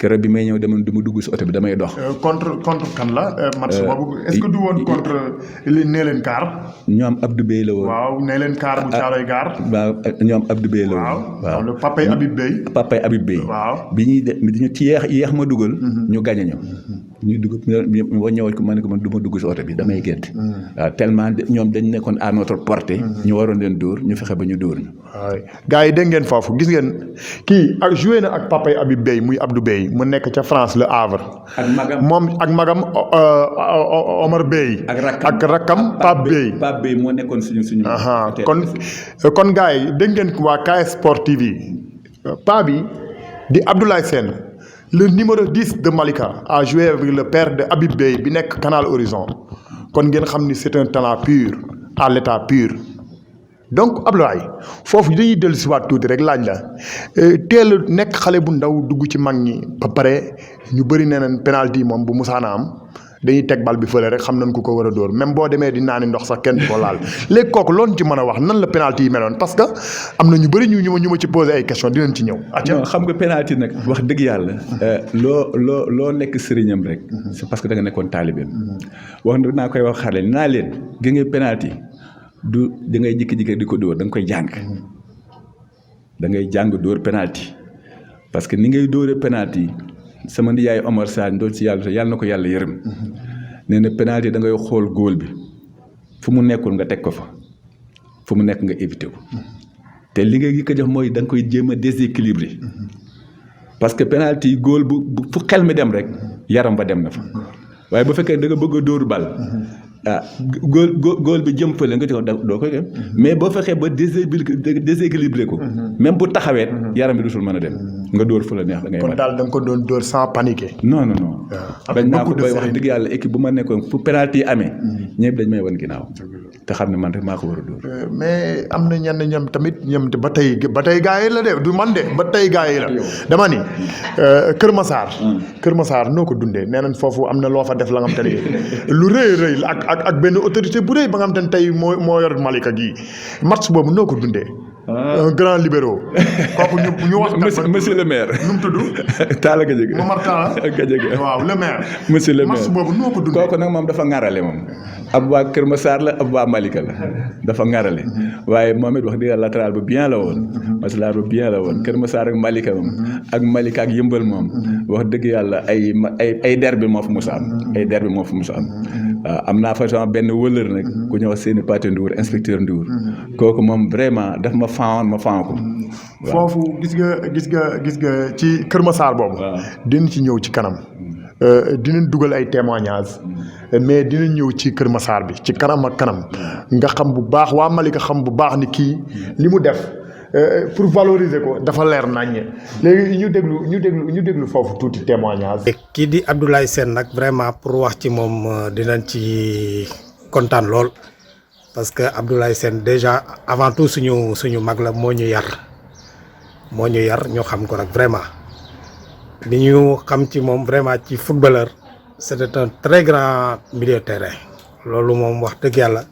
keroog bi may ñëw demoon du ma dugg si oto bi damay dox. contre kan la match boobu est-ce que du woon contre Nélen Kaar. ñoom Abdou Bey la woon. waaw Nélen Kaar bu Thiaré Gare. waaw ñoom Abdou Bey la woon. waaw le papay Habib Bey. waaw bi ñuy de ci yéex ma dugal. ñu gañe ñu. ñu dugg ma ñëwal ko ma ne ko man du ma dugg si oto bi damay gént. waaw tellement ñoom dañ nekkoon à notre portée. ñu waroon leen dóor ñu fexe ba ñu dóor ñu. waaw gars yi dégg ngeen foofu gis ngeen kii ak joué na ak papay Habib Bey muy Abdou Bey mu nekk ca France Le Havre. ak magam Omar Bey. ak rakkam Pape Bey. Pape Bey moo nekkoon suñu. kon gars yi dégg ngeen waa KS Sport TV pa bi di Abdoulaye Sène le numéro 10 de Malika a joué avec le père de Habib Bey bi nekk Canal Horizon kon ngeen xam ni c'est un talent pur à l'état pur. donc Abdoulaye foofu dañuy dellu si waat tuuti rek laaj la teel a nekk xale bu ndaw dugg ci mag ñi ba pare ñu bëri nee nañ penalty moom bu musaana am dañuy teg bal bi fële rek xam nañ ku ko war a dóor même boo demee di naani ndox sax kenn du ko laal léegi kooku loolu ci mën a wax nan la penalty yi meloon parce que am na ñu bëri ñu ma ci posé ay questions dinañ ci ñëw. non xam nga penalty nag wax dëgg yàlla. loo nekk sëriñam rek. c'est parce que da nga nekkoon taalibeem. wax naa koy wax xale naa leen gis nga penalty du da ngay jékki-jékki di ko dóor da nga koy jàng da ngay jàng dóor penalty parce que ni ngay dóoree penalty sama ndiyaay Omar Sane doon si yàlla na ko yàlla yërëm nee na penalty da ngay xool góol bi fu mu nekkul nga teg ko fa fu mu nekk nga éviter ko te li nga ko jox mooy da nga koy jéem a déséquilibré parce que penalty góol bu fu xel mi dem rek yaram ba dem na fa waaye bu fekkee da nga bëgg a dóor bal góol bi jëm fële nga ci doo koy dem mais boo fexee ba déséquilibré ko même bu taxawee yaram bi dutul mën a dem nga dóor fu la neex da ngay kon daal da nga ko doon dóor sans paniquer. non bañ naa ko bay wax dëgg yàlla équipe bu ma nekkoon fu penalty yi amee ñëpp dañ may wan ginnaaw te xam ne man rek maa ko war a dóor mais am na ñenn ñoom tamit ñoom ba tey gars yi la de du man de ba tey gars yi la dama ni Kër Massar noo ko dundee nee nañ foofu am na loo fa def la nga xam te ne lu rëy la ak benn autorité bu rëy ba nga xam te ne tey moo yor Malika gii match boobu noo ko dundee. un grand libéral. kooku ñu wax. monsieur le maire. nu mu tudd. Talla Gadiaga. Momar Talla Gadiaga. waaw le maire. monsieur le maire match boobu noo ko dundee. kooku nag moom dafa ŋarale moom. ab waa Kër Massar la ab waa Malika la. dafa ŋarale. waaye moom it wax dëgg latéral bu bien la woon. latéral bu bien la woon Kër Massar ak Malika moom. ak Malika ak Yëmbal moom. wax dëgg yàlla ay derby moo fa musa am. ay derby moo fa musa am. waaw am naa fa sama benn wëllër nag ku ñëw seeni Pathé Ndour inspecteur Ndour kooku moom vraiment daf ma faawoon ma faaw ko. foofu gis nga ci Kër Massar boobu. dinañ ci ñëw ci kanam. dinañ dugal ay témoignages mais dinañ ñëw ci Kër Massar bi ci kanam ak kanam nga xam bu baax waa Malika xam bu baax ni kii li mu def pour valoriser ko dafa leer naññe léegi ñu déglu foofu tuuti témoignage. kii di Abdoulaye Sène nag vraiment pour wax ci moom dinañ ci kontaan lool parce que Abdoulaye Sène déjà avant tout suñu mag la moo ñu yar ñu xam ko nag vraiment li ñu xam ci moom vraiment ci footballeur c'était un très grand milieu de terrain loolu moom wax dëgg yàlla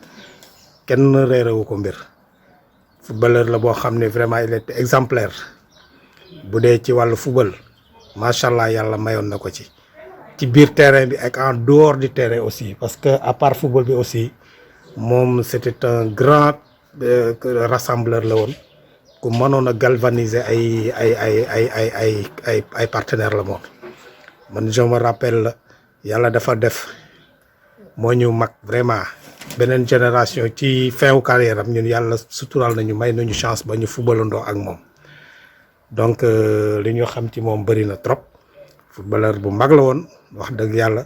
kenn réerewu ko mbir. footballeur la boo xam ne vraiment il était exemplaire bu dee ci wàllu football macha allah yàlla mayoon na ko ci biir terrain bi ak en dehors du terrain aussi parce que à part football bi aussi moom c'était un grand rassembleur la woon ku mënoon a galvaniser ay partenaires la moom man je me rappelle yàlla dafa def moo ñu mag vraiment. beneen génération ci fin wu carrière am ñun yàlla suturaal nañu may nañu chance ba ñu footballandoo ak moom donc li ñu xam ci moom bëri na trop footballeur bu mag la woon wax dëgg yàlla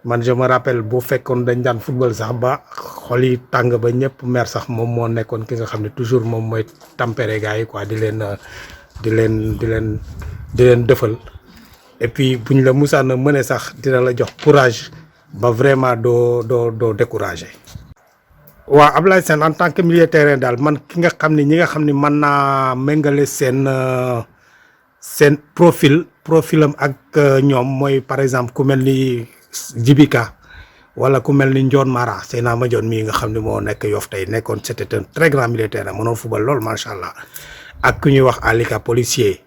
man je me rappelle bu fekkoon dañ daan football sax ba xol yi tàng ba ñëpp mer sax moom moo nekkoon ki nga xam ne toujours moom mooy tempérer gars yi quoi di leen dëfal et puis buñ la musaan a mëne sax dina la jox courage ba vraiment doo découragé. waaw Abdoulaye Sène en tant que milieu de terrain daal man ñi nga xam ne mën naa méngale seen profilam ak ñoom mooy par exemple ku mel ni Djibika wala ku mel ni Ndione Mara Seyna Madione mii nga xam ne moo nekk Yoff tey nekkoon c'était un très grand milieu de terrain mënoon football lool macha allah ak ku ñuy wax Alika policier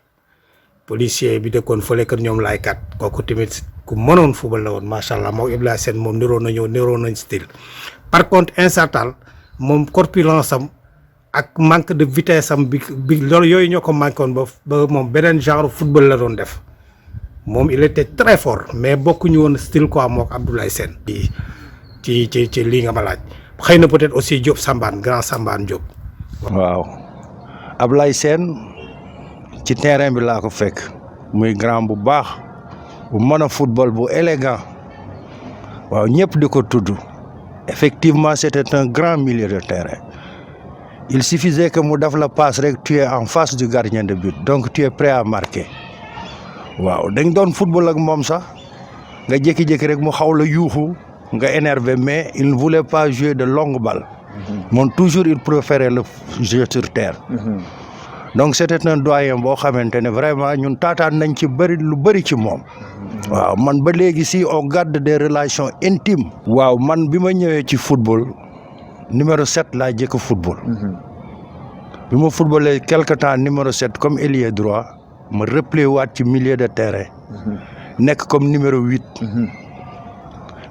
bi dëkkoon fële kër ñoom laay kat kooku tamit ku mënoon football la woon macha allah moom Abdoulaye Sène moom niroo nañ style. par contre incertain moom corpulence am ak manque de vitesse am bi loolu yooyu ñoo ko manqué woon ba moom beneen genre football la doon def moom il était très fort mais bokkuñu woon style quoi mook Abdoulaye Sène ci lii nga ma laaj xëy na peut-être aussi Diop Sambane grand Sambane Diop. waaw Abdoulaye Sène ci terrain bi laa ko fekk muy grand bu baax bu mën a football bu élégant waaw ñëpp di ko tudd. Effectivement, c'était un grand milieu de terrain. Il suffisait que mu def la passe rek tu es en face du gardien de but donc tu es prêt à marquer waaw dañ doon football ak moom sax nga jékki-jékki rek mu xaw la yuuxu nga énervé mais il ne voulait pas jouer de longues balles. moom toujours il préférait le jeu sur terre. donc c'était un doyen boo xamante ne vraiment ñun taataan nañ ci lu bëri ci moom. waaw man ba léegi si on garde des relations intimes. waaw man bi ma ñëwee ci football numéro 7 laa jëkk football. bi ma footballee quelque temps numéro 7 comme ailier droit ma replié waat ci milieu de terrain. nekk comme numéro 8.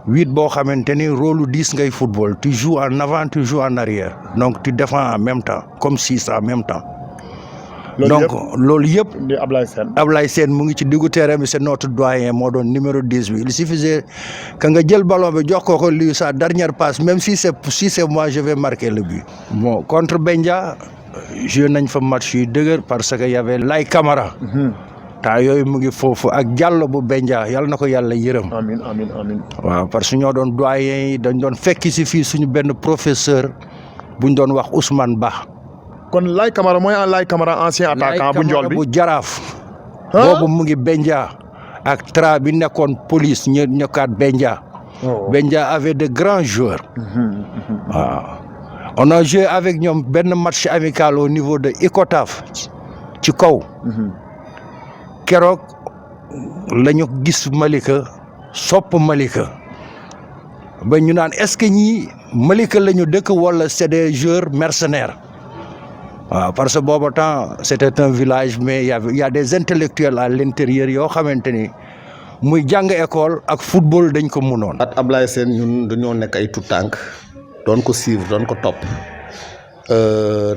8 boo xamante ni rôle 10 ngay football tu joues en avant tu joues en arrière donc tu défends en même temps comme 6 en même temps. donc loolu yëpp di Abdoulaye Sène mu ngi ci diggu terrain bi c'est notre doyen moo doon numéro 10 bi il suffisait que nga jël ballon bi jox ko lui sa dernière passe même si c'est moi je vais marquer le but. bon contre Bendia joué nañ fa match yu dëgër parce que y avait Lay Camara. temps yooyu mu ngi foofu ak Diallo bu Benja yàlla na ko yàlla yërëm. amiin amiin amiin. waaw parce que ñoo doon doyen yi dañ doon fekki si fii suñu benn professeur buñ doon wax Ousmane Ba. kon Lay Camara mooy Lay Camara ancien attaquant bu njool bi bu Jaraaf. boobu mu ngi Benja ak Tra bi nekkoon police ñu ñëkkaat Benja. Benja avait de grands joueurs. waaw on a joué avec ñoom benn match amical au niveau de Icotaf ci kaw. keroog la ñu gis Malika sopp Malika ba ñu naan est-ce que ñii Malika la ñu dëkk wala c'est des joueurs mercenaires. waaw parce que boobu temps c'était un village mais il y a des intellectuels à l'intérieur yoo xamante ni muy jàng école ak football dañ ko mënoon. at Ablaye Sène ñun dañoo nekk ay tout tànk doon ko suivre doon ko topp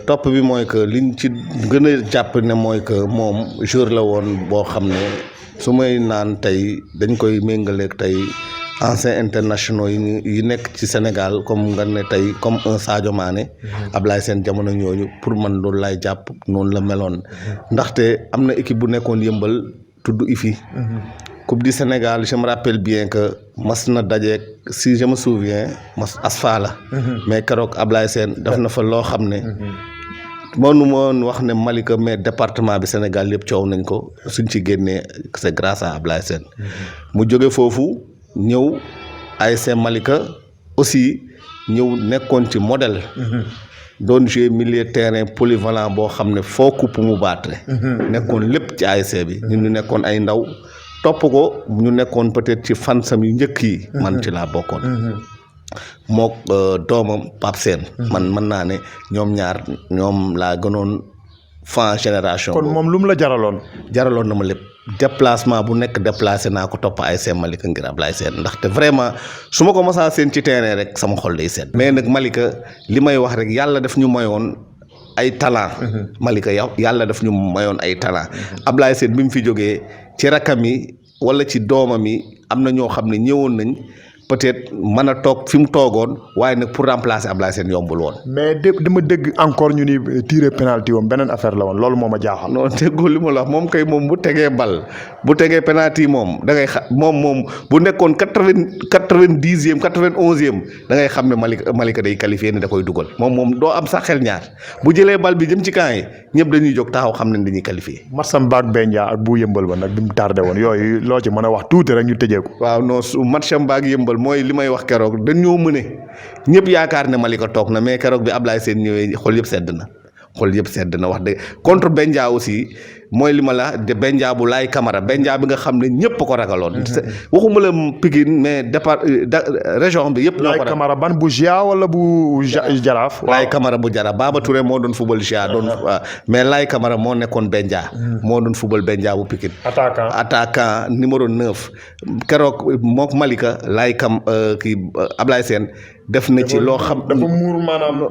topp bi mooy que liñ ci gën a jàpp ne mooy que moom joueur la woon boo xam ne su may naan tey dañ koy méngaleeg tey anciens internationaux yi nekk ci Sénégal comme nga ne tey comme un Sadio Mané Ablaye Sène jamono ñooñu pour man loolu laay jàpp noonu la meloon ndaxte am na équipe bu nekkoon yëmbal tudd IFI Coupe du Sénégal je me rappelle bien que mas na dajeek si je me souviens Asfa la mais keroog Ablaye Sène def na fa loo xam ne mënu moon wax ne Malika mais département bi Sénégal yëpp coow nañ ko suñ ci génnee c'est grâce à Ablaye Sène mu jóge foofu ñëw ASC Malika aussi ñëw nekkoon ci modèle doon jouer milieu terrain polyvalent boo xam ne foo coupe mu baatre nekkoon lépp ci ASC bi ñun ñu nekkoon ay ndaw topp ko ñu nekkoon peut-être ci fansam yu njëkk yi man ci laa bokkoon mook doomam Pape Sène man mën naa ne ñoom laa gënoon fan génération kon moom lu mu la jaraloon na ma lépp déplacement bu nekk déplacé naa ko topp ASC Malika ngir Ablaye Sène ndaxte vraiment su ma ko mosaa seen ci terrain rek sama xol day seen mais nag Malika li may wax rek yàlla daf ñu mayoon ay talent Malika yàlla daf ñu mayoon ay talent Ablaye Sène bi mu fi jógee ci rakam yi wala ci doomam yi am na ñoo xam ne ñëwoon nañ peut-être mën a toog fi mu toogoon waaye nag pour remplacer Ablaye Sène yombul woon. mais dama dégg encore ñu ni tiré penalty woon beneen affaire la woon loolu moo ma jaaxal. non déggoo li ma la wax moom kay moom bu tegee penalty moom da ngay moom bu nekkoon 90e 91e da ngay xam ne Malika day qualifié ni da koy dugal moom doo am sax xel ñaar bu jëlee bal bi jëm ci camp yi ñëpp dañuy jóg taxaw xam ne dañuy qualifié. Marsam Baak Benja ak bu yëmbal ba nag bi mu tardé woon yooyu loo ci mën a wax tuuti rek ñu tëjee ko. waaw non Marsam Baak yëmbal mooy li may wax keroog dañoo mëne ñëpp yaakaar ne Malika toog na mais keroog bi Ablaye Sène ñëwee xol yëpp sedd na wax dëgg contre Benja aussi mooy li ma la de Benja bu Lay Camara Benja bi nga xam ne ñëpp ko ragaloon. waxuma la Pikine mais départ région bi yëpp. ñoo ko Lay Camara ban bu Gia wala bu Jaraaf. Lay Camara bu Jaraaf Baba Touré moo doon football Gia mais Lay Camara moo nekkoon Benja. moo doon football Benja bu Pikine. attaquant numéro 9 keroog mook Malika Ablaye Sène def na ci loo xam. dafa muur maanaam.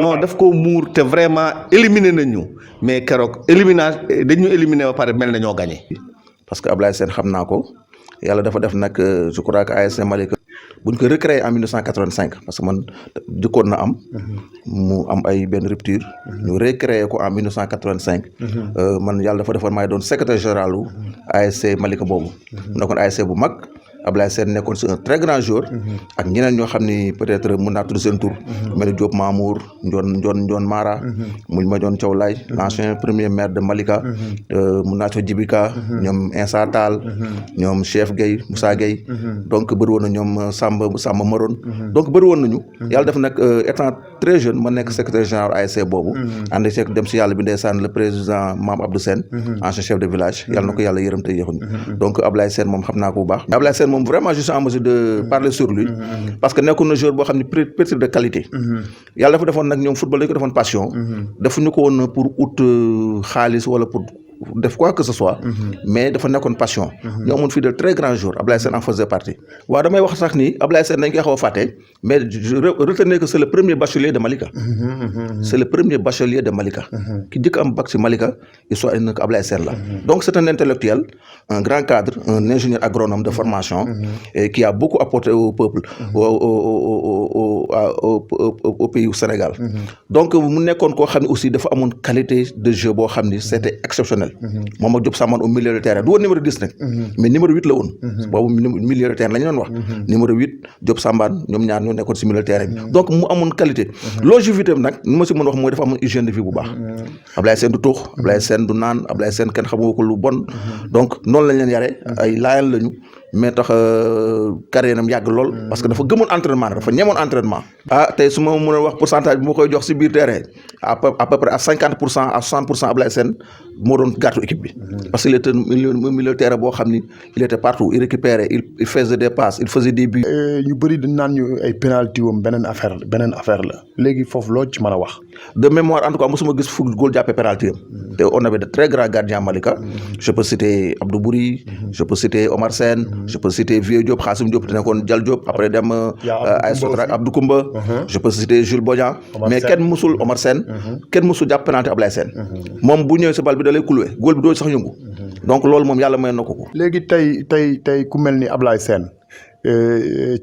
non daf ko muur te vraiment éliminé nañu mais keroog dañu éliminé ba pare mel na ñoo gagné. parce que Ablaye Sène xam naa ko yàlla dafa def nag je crois que ASC Malika buñ ko recréé en 1985 parce que man jëkkoon na am. mu am ay benn rupture. ñu recréé ko en 1985. man yàlla dafa defoon maay doon secrétaire général u ASC Malika boobu. mu nekkoon ASC bu mag. Ablaye Sène nekkoon c'est un très grand joueur. ak ñeneen ñoo xam ni peut-être mun naa tudd seen tur. mel ni Diop Mamour Ndion Mara. mu ma doon Thiaw Laye l'ancien premier maire de Malika. mun naa ci Djibika. ñoom Insa Tall. ñoom Chef Gueye Moussa Gueye. donc bëri woon na ñoom Samba Maron. donc bëri woon nañu. yàlla def nag étant très jeune ma nekk secrétaire général ASC boobu. ànd ceeg dem si yàlla bi ndeysaan le président Mame Abdou Sène. ancien chef de village. yàlla na ko yàlla yërëm te yéexuñu. donc Ablaye Sène moom xam naa ko bu baax. Ablaye Sène moom vraiment je suis en mesure de parler sur lui. parce que nekkoon na joueur boo xam ne peut-être de qualité. yàlla dafa defoon nag ñoom football dañu ko defoon passion. defuñu ko woon pour ut xaalis wala pour def quoi que ce soit. mais dafa nekkoon passion. ñoo amoon fii de très grands jours Ablaye Sène en faisait partie. waaw damay wax sax ni Ablaye Sène dañ koy xaw a fàtte mais je retenais que c'est le premier bachelier de Malika. c'est le premier bachelier de Malika. ki njëkk am bac ci Malika histoire indi na ko Ablaye Sène la. donc c'est un intellectuel un grand cadre un ingénieur agronome de formation. et qui a beaucoup apporté au peuple. au pays au Sénégal. donc mu nekkoon koo xam ne aussi dafa amoon qualité de jeu boo xam ni c'était exceptionnel. moom ak Diop Sambane au milieu de terrain du woon numéro 10 nag. mais numéro 8 la woon. boobu milieu de terrain la ñu doon wax. numéro 8 Diop Sambane ñoom ñaar ñoo nekkoon si milieu de terrain bi. donc mu amoon qualité. longévité am nag ni ma si mën wax mooy dafa amoon hygiène de vie bu baax. Ablaye Sène du tux Ablaye Sène du naan Ablaye Sène kenn xamoo ko lu bon. donc noonu lañ leen yare ay laayal lañu. mais tax carrière am yàgg lool parce que dafa gëmoon entraînement dafa ñemoon entraînement. tey su ma mën a wax pourcentage bi ma koy jox si biir terrain à peu près à 50% à 60% Ablaye Sène moo doon gàttu équipe bi. parce que il était milieu terrain boo xam ni il était partout il récupérait il faisait des passes il faisait des buts. ñu bëri dañ naan ñu ay penalty wam beneen affaire la léegi foofu loo ci mën a wax. de mémoire en tout cas mosuma gis fu góol jàppee penalty am. te on avait de très grands gardiens Malika. je peux citer Abdou Bouri. je peux citer Omar Sène. je peux citer Vieux Diop Khassim Diop te nekkoon Dial Diop après dem ay Sotrac Abdou Koumba. je peux citer Jules Bodian. mais kenn musul Omar Sène. kenn musul jàpp penalty Ablaye Sène. moom bu ñëwee si bal bi da lay cloué góol bi doo sax yëngu. donc loolu moom yàlla may na ko. léegi tey ku mel ni Ablaye Sène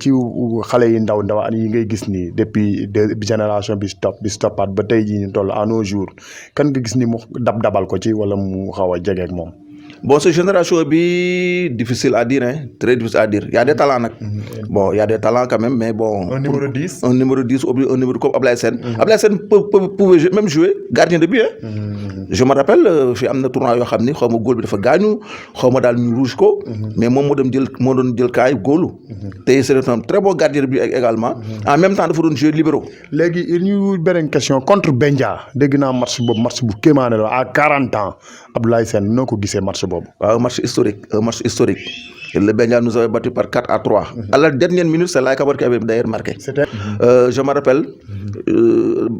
ci xale yi ndaw yi ngay gis nii depuis génération bi stoppaat ba tey jii ñu toll à nos jours kan nga gis ni mu dabal ko ci wala mu xaw a jege ak moom. bon cette génération bi difficile à dire hein très difficile à dire il y a des talents nag. bon il y a des talents quand même mais bon. un numéro 10 un numéro 10 ou bien un numéro comme Ablaye Sène. Ablaye Sène pouvait même jouer gardien de but hein. je me rappelle fii am na tournoi yoo xam ni xaw ma góol bi dafa gaañu xaw ma daal ñu rouge ko. mais moom moo doon jël kaay góolu. te c'est un très bon gardien de but également. en même temps dafa doon jouer libéraux. léegi ñu beneen question contre Benja dégg naa match bu kéemaane la à 40 ans Ablaye Sène noo ko gisee match boobu. waaw match historique. Le Benja nous avait battu par 4-3. À la dernière minute, c'est Laye Camara qui avait d'ailleurs marqué. Je me rappelle,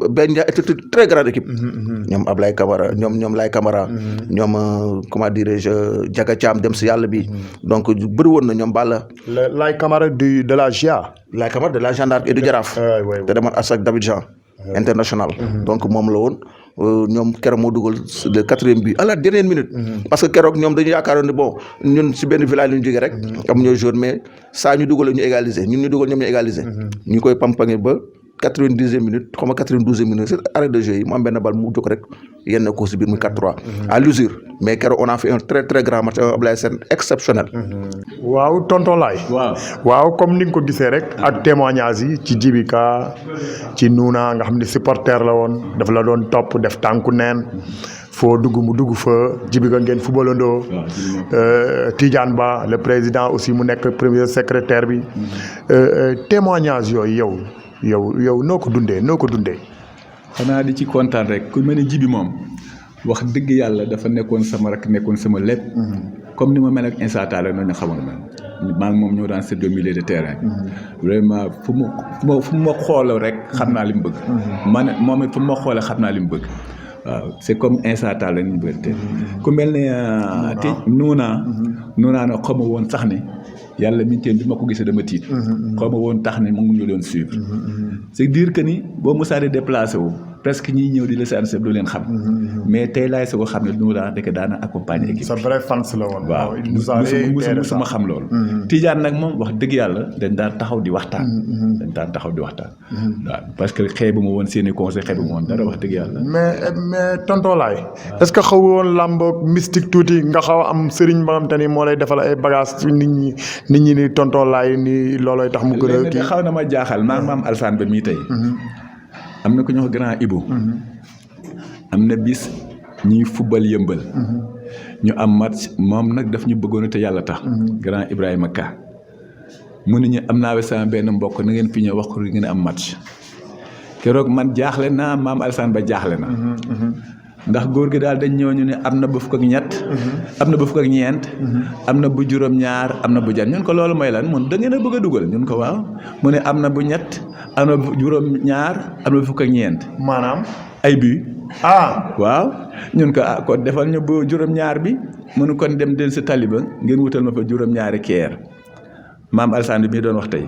Benja était une très grande équipe. Ñoom Ablaye Camara, ñoom Laye Camara, ñoom comment dirais-je Diaga Thiam dem si yàlla bi. donc bëri woon na ñoom Balla. Laye Camara de la GIA. Laye Camara de la Jeanne d'Arc et du Jaraaf. te demoon ASAC d'Abidjan. international. donc moom la woon. ñoom keroog moo dugal le 4e but à la dernière minute. parce que keroog ñoom dañu yaakaaroon ne bon ñun si benn village la ñu jógee rek. am ñoo jour mais saa ñu dugal ñu égaliser ñun ñu dugal ñoom ñu égaliser. ñu koy pampaŋe ba 90e minute xaw ma 92e minute c'est arrêt de jeu yi mu am benn bal mu jóg rek yenn ko si biir muy 4-3. à l'usure mais keroog on a fait un très très grand match Ablaye Sène exceptionnel. waaw tonton Laye. waaw comme ni nga ko gisee rek. ak témoignage yi ci Djibika ci Nouna nga xam ne supporter la woon dafa la doon topp def tànku neen foo dugg mu dugg fa Djibika ngeen footballandoo. Tidiane Ba le président aussi mu nekk premier secrétaire bi. témoignage yooyu yow noo ko dundee. xanaa di ci kontaan rek ku mel ni Djibi moom wax dëgg yàlla dafa nekkoon sama rak nekkoon sama lépp. comme ni ma mel ak Insa Talla noonu xamoon maa ngi moom ñoo daan séddoo milieu de terrain. vraiment fu ma xooloo rek xam naa li mu bëgg. moom it fu ma xoolee xam naa li mu bëgg. waaw c'est comme Insa Talla ñu bëgg te ku mel ne te Nouna nag xaw ma woon sax ne yàlla mi bi ma ko gisee dama tiit. xaw ma woon tax ne mu ngi ñu doon suivre. c'est dire que ni boo musaa di déplacé wu presque ñiy ñëw di la saan du leen xam. mais tey laay soo ko xam ne Nouna rek daana accompagner équipe. sa vrai fans la woon. waaw musuma xam loolu. Tidiane nag moom wax dëgg yàlla dañ daan taxaw di waxtaan. waaw parce que xeebu ma woon seeni conseil xeebu ma woon dara wax dëgg yàlla. mais tonton Laye. est-ce que xaw woon làmb mystique tuuti nga xaw a am sëriñ ba xam te ni moo lay defal ay bagages nit ñi ni tonton Laye ni loolooy tax mu gën a kii xaw na ma jaaxal maam Alsaan ba mii tey. am na ko ñu wax grand Ibou. am na bis ñuy football yëmbal. ñu am match moom nag daf ñu bëggoon te yàlla tax. grand Ibrahima Ka. mu ne ñu am naa sama benn mbokk na ngeen fi ñëw wax ko ngeen am match. keroog man jaaxle naa maam Alsaan ba jaaxle na. ndax góor gi daal dañ ñëw ñu ne am na ba fukk ak ñett. am na ba fukk ak ñeent. am na bu juróom-ñaar am na bu jar ñun ko loolu mooy lan mun da ngeen a bëgg a dugal ñun ko waaw mu ne am na bu ñett am na bu juróom-ñaar am na bu fukk ak ñeent. maanaam ay but. waaw ñun ko kon defal ñu bu juróom-ñaar bi mënu kon dem den sa taliba ngeen wutal ma fa juróom-ñaari keer maam Alsaan bi doon wax tey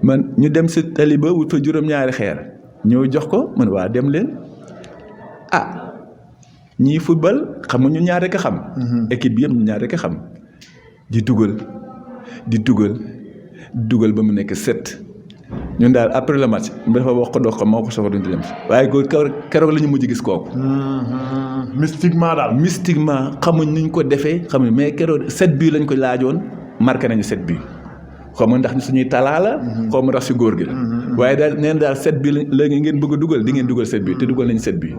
man ñu dem sa taliba wut fa juróom-ñaari xeer ñëw jox ko man waa dem leen ñii football xam nga ñu ñaar rek a xam équipe bi yëpp ñu ñaar rek a xam di dugal ba mu nekk 7 ñun daal après le match dafa wax ko dox ko moo ko soxla duñ dem waaye keroog la ñu mujj gis kooku. mystiquement xamuñ nuñ ko defee xamuñ mais keroog 7 bii lañ ko laajoon marqué nañu 7 bii xaw ma ndax suñuy talaa la. xaw ma ndax si góor gi la. waaye daal nee na daal 7 bii léegi ngeen bëgg a dugal di ngeen dugal 7 bii te dugal nañu 7 bii.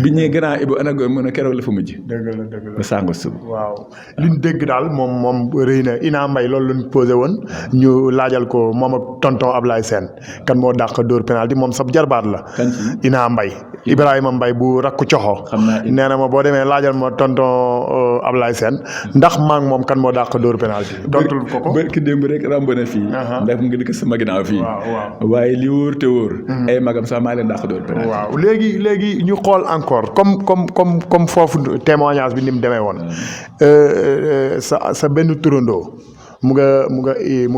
bi ñuy grand Ibou anago mën a keroog la fa mujj. dëgg la ba sàngo suba. waaw li ñu dégg daal moom rëy na Ina Mbaye loolu lañ posé woon ñu laajal ko moom ak tonton Ablaye Sène kan moo dàq dóor penalty moom sab jarbaat la. kan ci Ina Mbaye Ibrahima Mbaye bu rakku coxo. xam naa nee na ma boo demee laajal ma tonton Ablaye Sène ndax maa ngi moom kan moo dàq dóor penalty tontul ko. ki démb rek ramb na fii. ndax mu ngi dëkk sama ginnaaw fii. waaye li wóor te wóor. ay magam sax maa leen dàq dóor penalty. waaw léegi ñu xool encore comme foofu témoignage bi ni mu demee woon. sa benn turandoo mu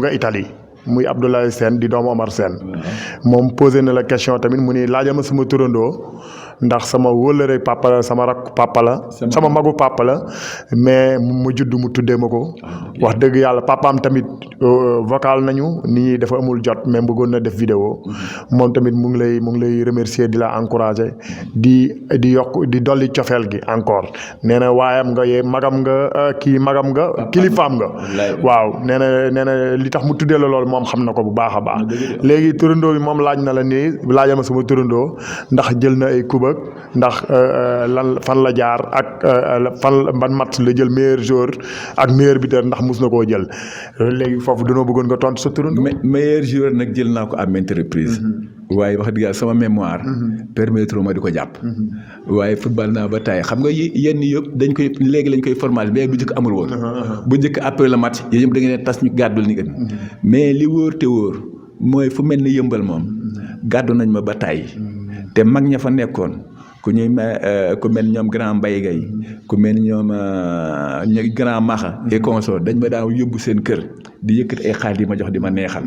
nga Italie muy Abdoulaye Sène di doomu Omar Sène moom posé na la question tamit mu ni laajal ma sama turandoo ndax sama wóllëre papa la sama rakk papa la sama magu papa la mais mu judd mu tuddee ma ko wax dëgg yàlla papaam tamit vocal nañu nii dafa amul jot mais bëggoon na def vidéo moom tamit mu ngi lay remercier di la encourager di yokk di dolli cofeel gi encore nee na waayam nga yee magam nga kilifaam nga waaw nee na li tax mu tuddee la loolu moom xam na ko bu baax a baax léegi turandoo bi moom laaj na la nii laajal ma sama turandoo ndax jël na ay kubak ndax fan la jaar ak ban match la jël meilleur joueur ak meilleur buteur ndax mus na koo jël léegi foofu dañoo bëggoon nga tontu sa turandoo. meilleur joueur nag jël naa ko à maintes reprises waaye wax dëgg yàlla sama mémoire permettre ma di ko jàpp waaye football naa ba tey xam nga yenn yëpp léegi lañ koy formaliser mais bu njëkk amul woon bu njëkk après le match yéen yëpp da ngeen tas ñu gàddul ni gën mais li wóor te wóor mooy fu mel ni Yëmbal moom gàddu nañ ma ba tey te mag ña fa nekkoon ku mel ñoom grand Mbaye Gueye ku mel ñoom grand Maxa et consort dañ ma daaw yóbbu seen kër di yëkkati ay xaalis di ma jox di ma neexal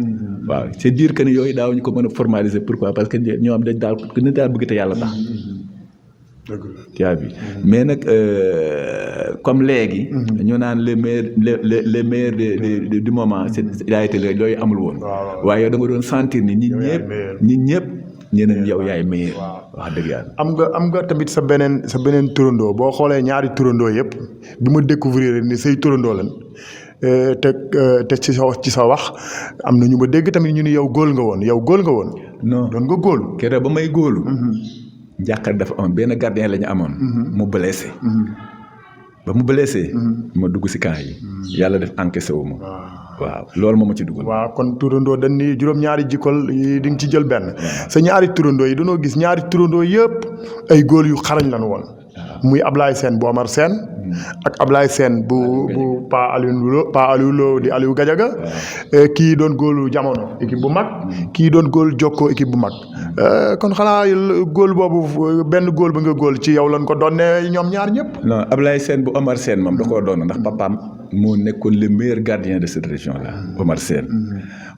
waaw c'est dire que ni yooyu daawuñu ko mën a formaliser pourquoi parce que ñoom dañ daal bëgg te yàlla tax tia bi mais nag comme léegi ñu naan le meilleur du moment c'est a été looyu amul woon waaye yow da nga doon sentir ni ñi ñëpp ñeneen yow yaay meilleur wax dëgg yàlla am nga tamit sa beneen turandoo boo xoolee ñaari turandoo yëpp bi ma découvrir ni say turandoo lan te ci sa wax am na ñu ma dégg tamit ñu ni yow góol nga woon non doon nga góol keroog ba may góolu njàqare dafa amoon benn gardien la ñu amoon mu blessé ba mu blessé ma dugg si camp yi yàlla def encaissé wu ma waaw loolu moo ma ci dugal. waaw kon turandoo dañ ni juróom-ñaari jikkol yi di nga ci jël benn sa ñaari turandoo yi dañoo gis ñaari turandoo yëpp ay góol yu xarañ lañu woon muy Ablaye Sène bu Omar Sène ak Ablaye Sène bu Pa Aliou Lo di Aliou Gadiaga kii doon góolu jamono équipe bu mag kii doon góol Jokko équipe bu mag kon xanaa góol boobu benn góol ba nga góol ci yow lañ ko doonne ñoom ñaar ñëpp. non Ablaye Sène bu Omar Sène moom da koo doon ndax papaam moo nekkoon le meilleur gardien de cette région là Omar Sène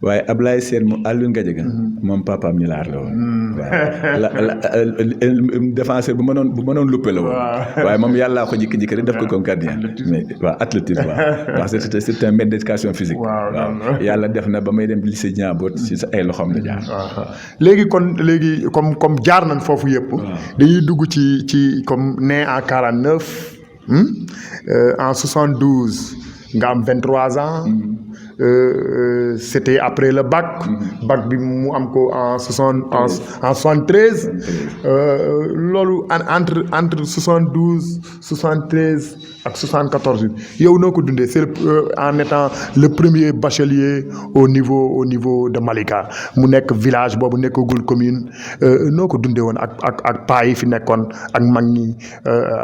waaye Ablaye Sène mu Aliou Gadiaga moom papaam ñu laar la woon waaw défenseur bu mënoon luppe la woon waaye moom yàllaa ko jikki-jikki rek def ko comme gardien mais waaw athlétisme waaw parce que c'est un maître d'éducation physique waaw yàlla def na ba may dem lycée Niambot si sa ay loxoom la jaar léegi comme jaar nañ foofu yëpp dañuy dugg ci comme né en 49 en 72 nga am 23 ans c'était après le bac bi mu am ko en 73 loolu entre 72 73 ak 74 yow noo ko dundee c'est en étant le premier bachelier au niveau de Malika mu nekk village boobu nekkagul commune noo ko dundee woon ak paa yi fi nekkoon ak mag ñi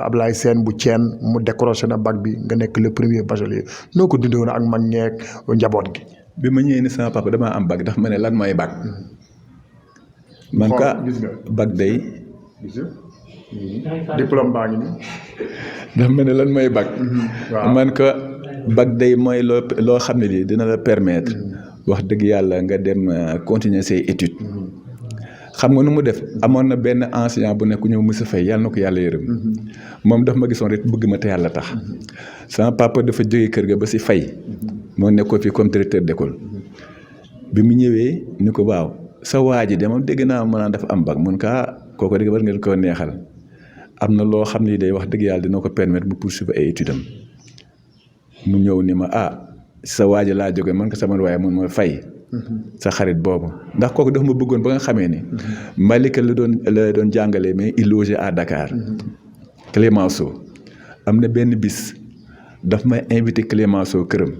Ablaye Sène bu Thiène mu décroché na bac bi nga nekk le premier bachelier noo ko dundee woon ak mag ñeek njaboot gi. bi ma ñëwee ni sama papa damaa am bac ndax ma ne lan mooy bac man ka bac day diplôme baa ngi nii. dafa mel ne lan mooy bac. waaw man ko bac day mooy loo xam ne lii dina la permettre wax dëgg yàlla nga dem continuer say études. xam nga nu mu def amoon na benn enseignant bu nekk ñëw Moussa Faye yàlla na ko yàlla yërëm moom daf ma gisoon rek bëgg ma te yàlla tax sama papa dafa jógee kër ga ba si Faye moo nekkoon fi comme directeur d'école bi mu ñëwee ni ko waaw sa waa ji de moom dégg naa ma naan dafa am bac mun kaa kooku dégg war ngeen koo neexal am na loo xam ni day wax dëgg yàlla dina ko permettre mu poursuivre ay études am mu ñëw ni ma sa waa ji laa jógee man ko sama waaye mun ma Faye sa xarit boobu ndax kooku dafa ma bëggoon ba nga xamee ni Malika la doon jàngale mais il logeait à Dakar Clémenceau am na benn bis daf may invité Clémenceau këram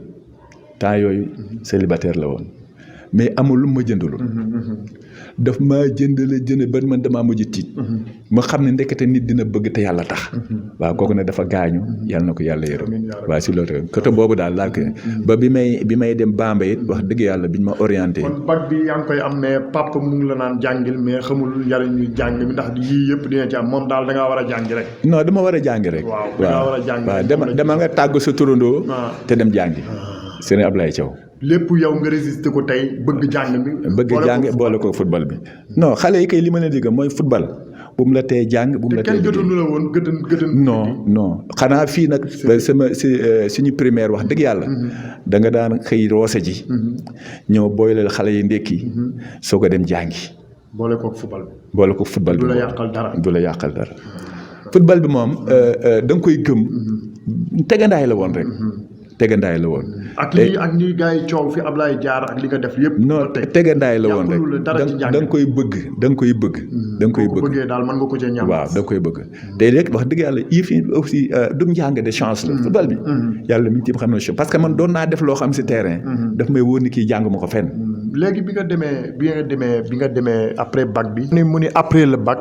temps yooyu célibataire la woon mais amul lu ma jëndul daf maa jënd ba man damaa mujj tiit ma xam ne ndekete nit dina bëgg te yàlla tax waaw kooku ne dafa gaañu yàlla na ko yàlla yërëm waaw si loolu côté boobu daal laal ko ba bi may dem Bambey it wax dëgg yàlla biñ ma orienté. kon bac bi yaa ngi koy am mais papa mu ngi la naan jàngil mais xamul njariñu jàng mi ndax yii yëpp dina ci am moom daal da ngaa war a jàngi rek. non dama war a jàngi rek. waaw da ngaa war a jàngi waaw dama nga tàggu sa turandoo. te dem jàngi. Serigne Ablaye Thiaw. lépp yow nga résister ko tey bëgg jàng bi. bëgg jàng boole ko football bi. non xale yi kay li ma leen di mooy football bu mu la tee jàng bu mu la tee. te kenn jotoon la woon gëtën. non xanaa fii nag. suñu primaire wax dëgg yàlla. da nga daan xëy roose ji. ñëw booyleel xale yi ndékki. soo ko dem jàngi. boole ko football bi. boole ko football bi du la yàqal dara. du la yàqal dara. football bi moom da nga koy gëm tegandaay la woon rek. tegandaay la woon. ak lii gars yi coow fi Ablaye jaar ak li nga def yëpp. non tegandaay la woon rek da nga koy bëgg da nga koy bëgg. da nga koy bëgg bëggee daal mën nga ko cee ñaan. waaw da nga koy bëgg. te rek wax dëgg yàlla yii fii aussi du njàng de chance la. football bi. yàlla mi ngi ci xam ne parce que man doon naa def loo xam si terrain. daf may wóor ni kii jàng ma ko fenn. léegi bi nga demee après bac bi. mu ni après le bac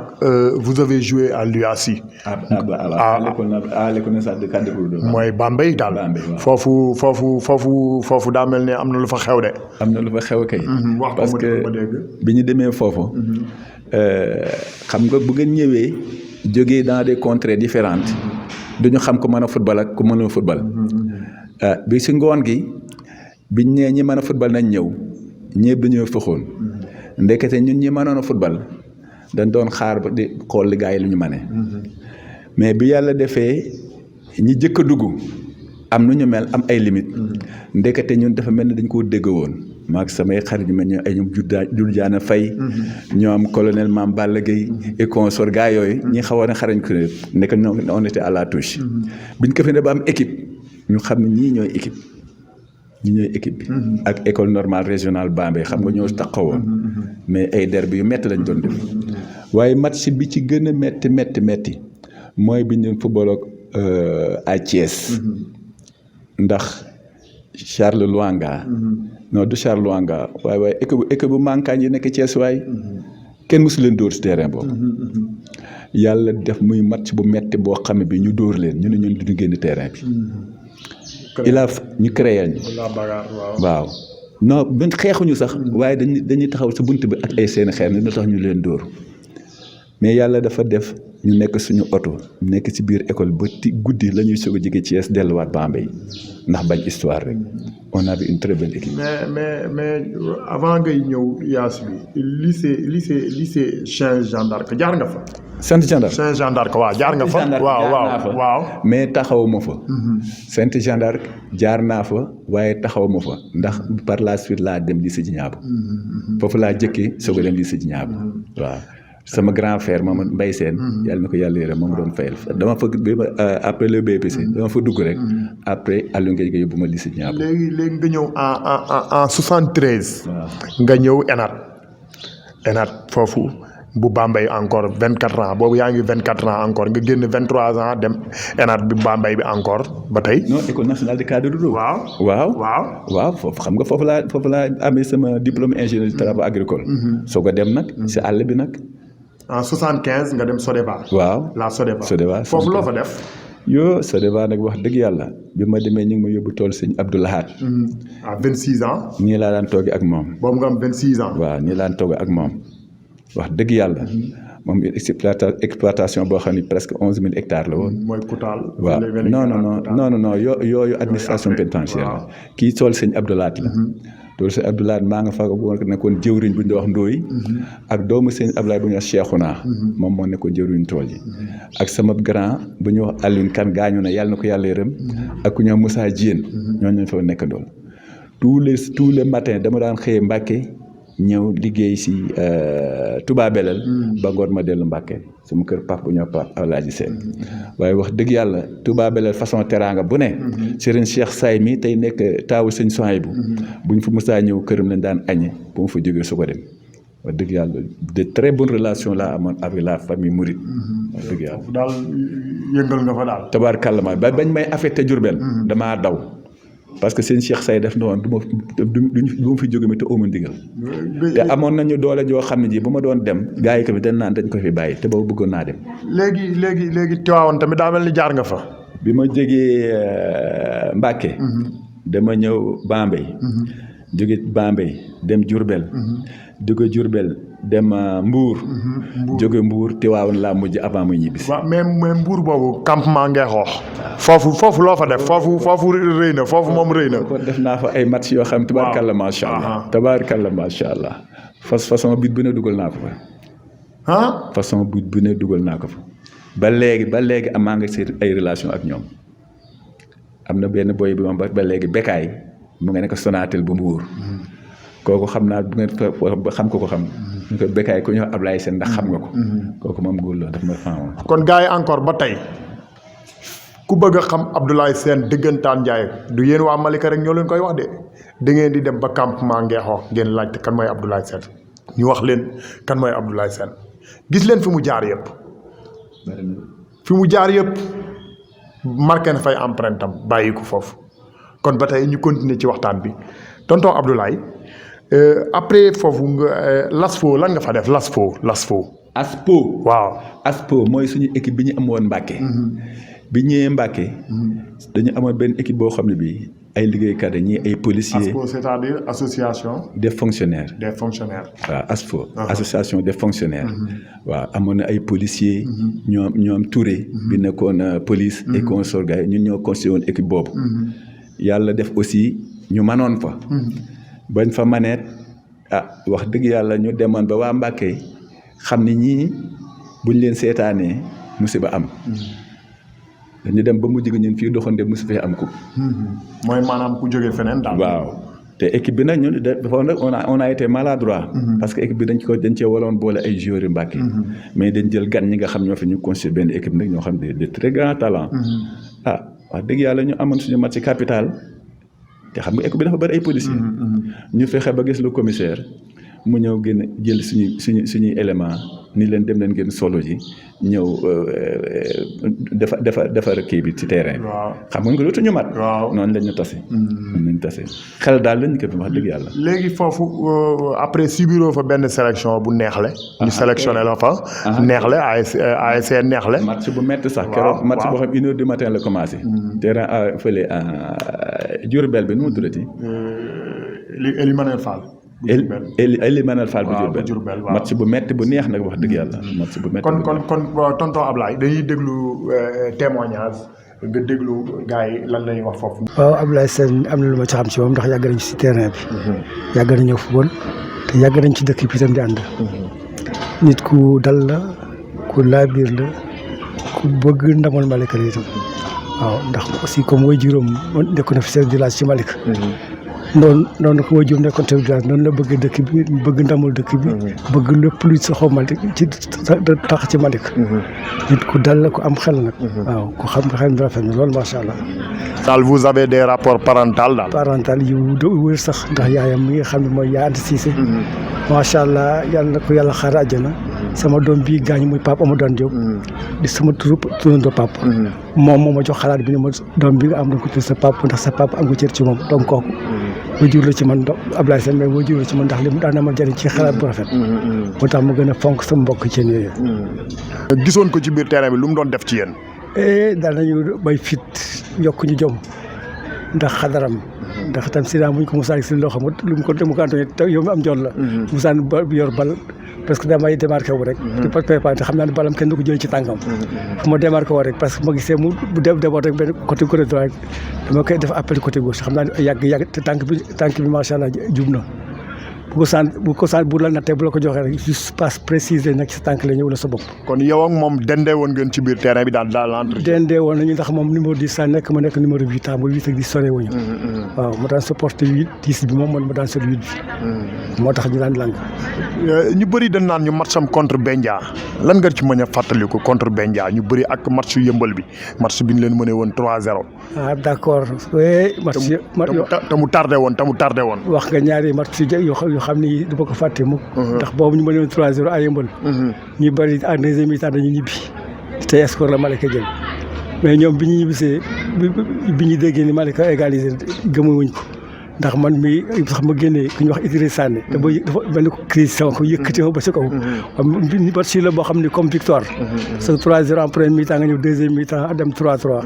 vous avez joué à l'UASI. à l'école nationale de Kandé-Kourou. mooy Bambey daal. foofu daa mel ne am na lu fa xew de. am na lu fa xew kay. parce que bi ñu demee foofu. xam nga bu ngeen ñëwee jógee dans des contrées différentes duñu xam ku mën a football ak ku mënul football. bi si ngoon gi biñ nee ñi mën a football nañ ñëw ñëpp dañoo fëxoon. ndekete ñun ñi mënoon a football dañ doon xaar ba di xool li gars yi lu ñu mënee. mais bi yàlla defee ñi jëkk a dugg. am nu ñu mel am ay limites. ndekete ñun dafa mel ni dañ koo dégg woon maag samay xarit mel ñu ay ñoom Doudou Diana Faye ñoom colonel Mame Balla Gueye et consort gars yooyu ñi xawoon a xarañ ko nekk on était à la touche. biñ ko fi ne ba am équipe ñu xam ne ñii ñooy équipe bi. ak école normale régionale Bambey xam nga ñoo taxawoon. mais ay derby yu métti lañ doon def. waaye match bi ci gën a métti mooy bi ñu football à Thiès. ndax Charles Luanga. non du Charles Luanga waaye équipe bu Mankagne yi nekk Thiès waay kenn mësu leen dóor si terrain boobu. yàlla def muy match bu metti boo xam ne bi ñu dóor leen ñu ne ñun duñu génn terrain bi. ñu créé ñu. waaw non buñ xeexuñu sax. waaye dañuy taxaw sa bunt bi ak ay seen xeer ne tax ñu leen dóor mais yàlla dafa def. ñu nekk suñu oto nekk ci biir école ba guddi la ñuy soog a jóge Thiès delluwaat Bambey ndax bañ histoire rek on avait une très belle équipe. mais avant ngay ñëw yaas bi lycée Saint-Jean d'Arc jaar nga fa. Saint-Jean d'Arc waaw jaar nga fa. waaw mais taxawuma fa. Saint-Jean d'Arc jaar naa fa waaye taxawuma fa ndax par la suite laa dem lycée Djignabo. foofu laa jëkkee soog a dem lycée Djignabo waaw. sama grand frère moom Mbaye Sène yàlla na ko yàlla yërëm moom doon fayal dama fa après le BPC dama fa dugg rek après Aliou Ngueye nga yóbbu ma lycée Djignabo. léegi nga ñëw en 73. nga ñëw ENAT foofu bu Bambey encore 24 ans boobu yaa ngi 24 ans encore nga génn 23 ans dem ENAT bi Bambey bi encore ba tey. non école nationale de cadre de waaw foofu xam nga foofu laa amee sama diplôme ingénieur de travaux agricole. soo ko dem nag si àll bi nag. en 75 nga dem Sodeva. waaw la Sodeva foofu loo fa def. Sodeva nag wax dëgg yàlla bi ma demee ñu ngi ma yóbbu tool sëñ Abdou Lahad. à 26 ans. nii laa daan toogee ak moom. boobu nga am 26 ans. waaw nii laa daan toogee ak moom wax dëgg yàlla moom exploitation boo xam ne presque 11 000 hectares la woon. mooy Koutal. waaw non yooyu administration pénitentiaire la. kii tool sëñ Abdoulaat la. tool sëñ Abdoulaat maa nga fa nekkoon jëwriñ bu ñu wax Ndooy. ak doomu sëñ Abdoulaat bu ñu wax Cheikhouna. moom moo nekkoon jëwriñ tool yi. ak sama grand bu ñu wax Alioune Kane gaañu na yàlla na ko yàlla yërëm. ak ku ñu wax Moussa Diène. ñooñu ñu fa nekkandool. tous les matins dama daan xëyee Mbàkke ñëw liggéey si Touba Belel. ba ngoon ma dellu Mbàkke sama kër pap bu ñëw pap Alaaji Seen. waaye wax dëgg yàlla Touba Belel façon teraanga bu ne. Serigne Cheikh Say mi tey nekk taawu sëñ Souhaïbou bu ñu fa musaa ñëw këram lañ daan añe bu mu fa jógee su ko dem. wax dëgg yàlla de très bonnes relations laa amoon avec la famille Mouride. wax dëgg yàlla daal yëngal nga fa daal. tabaarkalla ma ba bañ may affecté Diourbel. damaa daw. parce que seen Cheikh Say def na woon du ma fi jóge mi te amu ndigal te amoon nañu doole joo xam ne ji bu ma doon dem gars yi tamit dañ naan dañ ko fi bàyyi te boobu bëggoon naa dem. léegi Tivaouane tamit daa mel ni jaar nga fa. bi ma jógee Mbacke. dama ñëw Bambey. jóge Bambey dem Diourbel. jóge Diourbel dem Mbour. jóge Mbour Tivaouane laa mujj avant muy ñibbisi. waaw mais Mbour boobu campement Ngexoox. foofu loo fa def foofu rëy na foofu moom rëy na. kon def naa fa ay match yoo xam tabaarkalla macha allah. tabaarkalla macha allah. façon bit bu ne dugal naa ko fa. façon bit bu ne dugal naa ko fa. ba léegi amaa nga si ay relation ak ñoom. am na benn boy bi moom ba léegi Bekaay mu nga nekk Sonatel bu Mbour. kooku xam naa bu ngeen xam ko xam. ñu ko Bekaay ku ñuy wax Ablaye Sène ndax xam nga ko. kooku moom góor la daf ma faamoon. kon gars yi encore ba tey ku bëgg a xam Abdoulaye Sène dëggantaan Njaay du yéen waa Malika rek ñoo leen koy wax de da ngeen di dem ba campement Ngexoox ngeen laajte kan mooy Abdoulaye Sène ñu wax leen kan mooy Abdoulaye Sène gis leen fi mu jaar yëpp. fi mu jaar yëpp marqué na fay empreinte am bàyyi ko foofu kon ba tey ñu continuer ci waxtaan bi tonton Abdoulaye. après foofu nga Lasfo lan nga fa def Lasfo. Aspo. waaw Aspo mooy suñu équipe bi ñu amoon Mbàkke. bi ñëwee Mbàkke. dañu amoon benn équipe boo xam ne bii ay liggéeykat ñii ay policiers. Aspo c'est-à-dire association. des fonctionnaires. waaw Aspo. association des fonctionnaires. waaw amoon na ay policiers. ñoom Touré. bi nekkoon police. et consort gars ñun ñoo constitué woon équipe boobu. yàlla def aussi ñu manoon fa. bañ fa maneet wax dëgg yàlla ñu demoon ba waa Mbàkke xam ni ñii buñ leen seetaanee musiba am. dañu dem ba mujj gi ñun fii doxande musu fee am coupe. mooy maanaam ku jógee feneen daal. waaw te équipe bi nag ñun dafa nag on a été maladroit. parce que équipe bi dañ cee waroon boole ay joueurs yu Mbàkke. mais dañ jël gan ñi nga xam ñoo fi ñu constitué benn équipe nag ñoo xam de très grand talent. wax dëgg yàlla ñu amoon suñu match capital. te xam nga équipe bi dafa bari ay policiers. ñu fexe ba gis le commissaire mu ñëw gën a jël suñuy élément ni leen dem leen ngeen solo ji ñëw defar kii bi ci terrain bi. xam nga dootu ñu mat. noonu lañ ñu tase. xel daal lañ ko fi wax dëgg yàlla. léegi foofu après subiroo fa benn sélection bu neexle. ñu sélectionné la fa. neexle ASC neexle. match bu métti sax keroog match boo xam 1h du matin la commencé. terrain fële Diourbel bi nu mu tuddati. Elimanel Fall. Elimanel Fall bu Diourbel match bu métti bu neex nag wax dëgg yàlla. match bu métti kon tonton Ablaye dañuy déglu témoignage nga déglu gars yi lan lañuy wax foofu. waaw Abdoulaye Sène am na lu ma ci xam ci moom ndax yàgg nañ ci terrain bi. yàgg nañ ñëw football te yàgg nañ ci dëkk bi itam di ànd. nit ku dal la ku laabiir la ku bëgg ndamal Malika la itam. waaw ndax aussi comme way juróom nekk na fi chef de village ci Malika. noonu ko way juróom nekkoon chef de village noonu la bëgg dëkk bi bëgg ndamul dëkk bi. bëgg lépp luy soxla Malika ci tax ci Malika. nit ku dal la ku am xel nag. waaw ku xam nga xel mi rafet na loolu macha allah. daal vous avez des rapports parental daal. parental yu wér sax ndax yaayam mi nga xam ne mooy yaay Anta Cissé. macha allah yàlla na ko yàlla xaar àjjana. sama doom bii gaañ muy Pape Amadou Diop. di sama turandoo Pape. moom moo ma jox xalaat bi ne ma doom bi nga am na ko tudd sa Pape ndax sa Pape am nga cër ci moom donc kooku. wajur la ci man Abdoulaye Sène mais wajur la ci man ndax li mu daan na ma jëriñ ci xalaat bu rafet. moo tax ma gën a fonk sama mbokk ci yéen yooyu. gisoon ko ci biir terrain bi lu mu doon def ci yéen. daal nañu bay fit yokk ñu jom ndax xadaram ndax tam Sida bu ñu ko mosaan si loo xam lu mu ko antoné yow mi am jot la mosaan yor bal parce que damay démarqué wu rek di préparé te xam naa ne balam kenn du ko jëlee ci tànkam fu ma démarqué wu rek parce que ma gisee mu d'abord rek benn côté droit dama koy def appel côté gauche xam naa ne yàgg te tànk bi macha allah jub na bu ko la nattee bu la ko joxee rek juste passe précisé nag sa tànk la ñëw la sa bopp. kon yow ak moom dendee woon ngeen ci biir terrain bi daal l'entretien. dendee woon nañu ndax moom numéro 10 saa nekk ma nekk numéro 8 xam nga 8 ak 10 sore wuñu. waaw ma daan supporté 8 10 bi moom man ma daan sol 8 bi. moo tax ñu daan lang. ñu bëri dañ naan ñu matcham contre Bendia lan nga ci mën a fàttaliku contre Bendia ñu bëri ak match yu yëmbal bi match bi ñu leen mënee woon 3-0. ah d'accord oui match te mu tardé woon. wax nga ñaari match yoo xam ni du ma ko fàtte mukk ndax boobu ñu mënee woon 3-0 à yëmbal. ñu bëri en deuxième mi-temps dañu ñibbi te score la Malika jël mais ñoom bi ñu ñibbisee bi ñu déggee ni Malika égalisé gëmuwuñ ko. ndax man mi sax ma génnee ku ñu wax Idrissa Sané te dafa mel ni ko crise sama ko yëkkati ma ba si kaw match la boo xam ne comme victoire sa 3-0 en première mi-temps nga ñëw deuxième mi-temps dem 3-3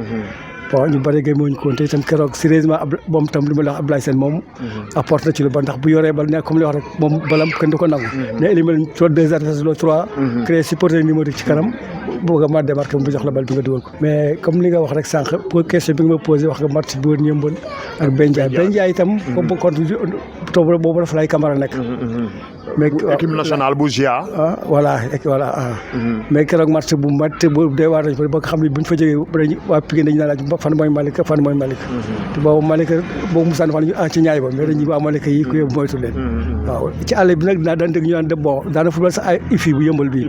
bon ñu bëri gay mooñu ko te itam keroog sérieusement moom tam li ma la wax Ablaye Sène moom apporte na ci lu ba ndax bu yoree bal ne comme li wax rek moom balam kenn du ko nangu ne éliminer 2 adversaires lo 3 créé supporter numérique ci kanam bëgg ma démarqué mu jox la bal bi nga dugal ko mais comme li nga wax rek sànq pour question bi nga ma posé wax nga match bi woon Yeumbeul ak Bendia itam boobu contre boobu dafa lay Camara nekk mais équipe nationale bu GIA voilà mais keroog match bu mat bu dee waar nañ ba nga xam ne buñ fa jógee waa Pikine dañu naan laaj fan mooy Malika te boobu Malika boobu Moussa fan ñu ci ñaay ba mais dañuy waa Malika yi ku yóbbu moytu leen waaw ci àll bi nag dinaa daan dégg ñu naan bon daana football sax ay IFI bu Yeumbeul bi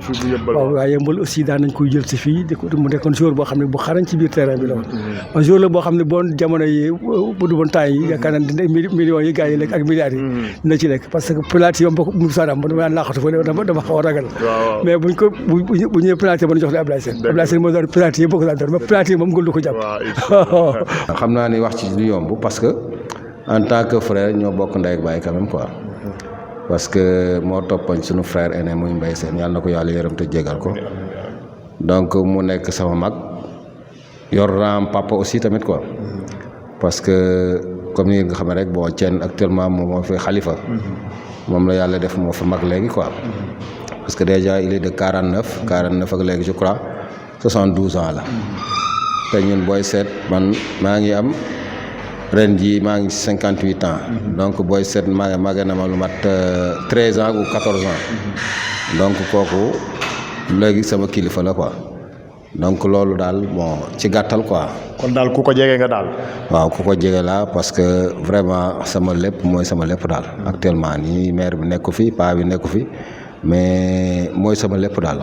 waaw waaye Yeumbeul aussi daan nañ koy jël si fii mu nekkoon joueur boo xam ne bu xarañ ci biir terrain bi la woon joueur la boo xam ne boon jamono yi bu du bon temps yi yaakaar naa dina millions yi gars yi lekk ak milliards yi dina ci lekk parce que penalty yom bokk Moussa dama daan laaxatu fa dama xaw a ragal mais buñ ko bu ñëwee penalty ba ñu jox le Ablaye Sène moo doon penalty yi bokk daan doon mais penalty moom ngul du ko jàpp xam naa ni wax ci du yomb parce que en tant que frère ñoo bokk ndey ak baay quand même quoi parce que moo toppañ suñu frère aîné muy Mbaye Sène yàlla na ko yàlla yërëm te jégal ko donc mu nekk sama mag yor raam papa aussi tamit quoi parce que comme ni nga xam ne rek bon Thiène actuellement moom moo fi xalifa moom la yàlla def moo fa mag léegi quoi parce que déjà il est de 49 ak léegi je crois 72 ans la te ñun booy seet man maa ngi am ren jii maa ngi 58 ans donc booy seet màgge na ma lu mat 13 ans ou 14 ans donc kooku léegi sama kilifa la quoi donc loolu daal bon ci gàttal quoi. kon daal ku ko jege nga daal. waaw ku ko jege la parce que vraiment sama lépp mooy sama lépp daal actuellement nii maire bi nekku fi paa bi nekku fi mais mooy sama lépp daal.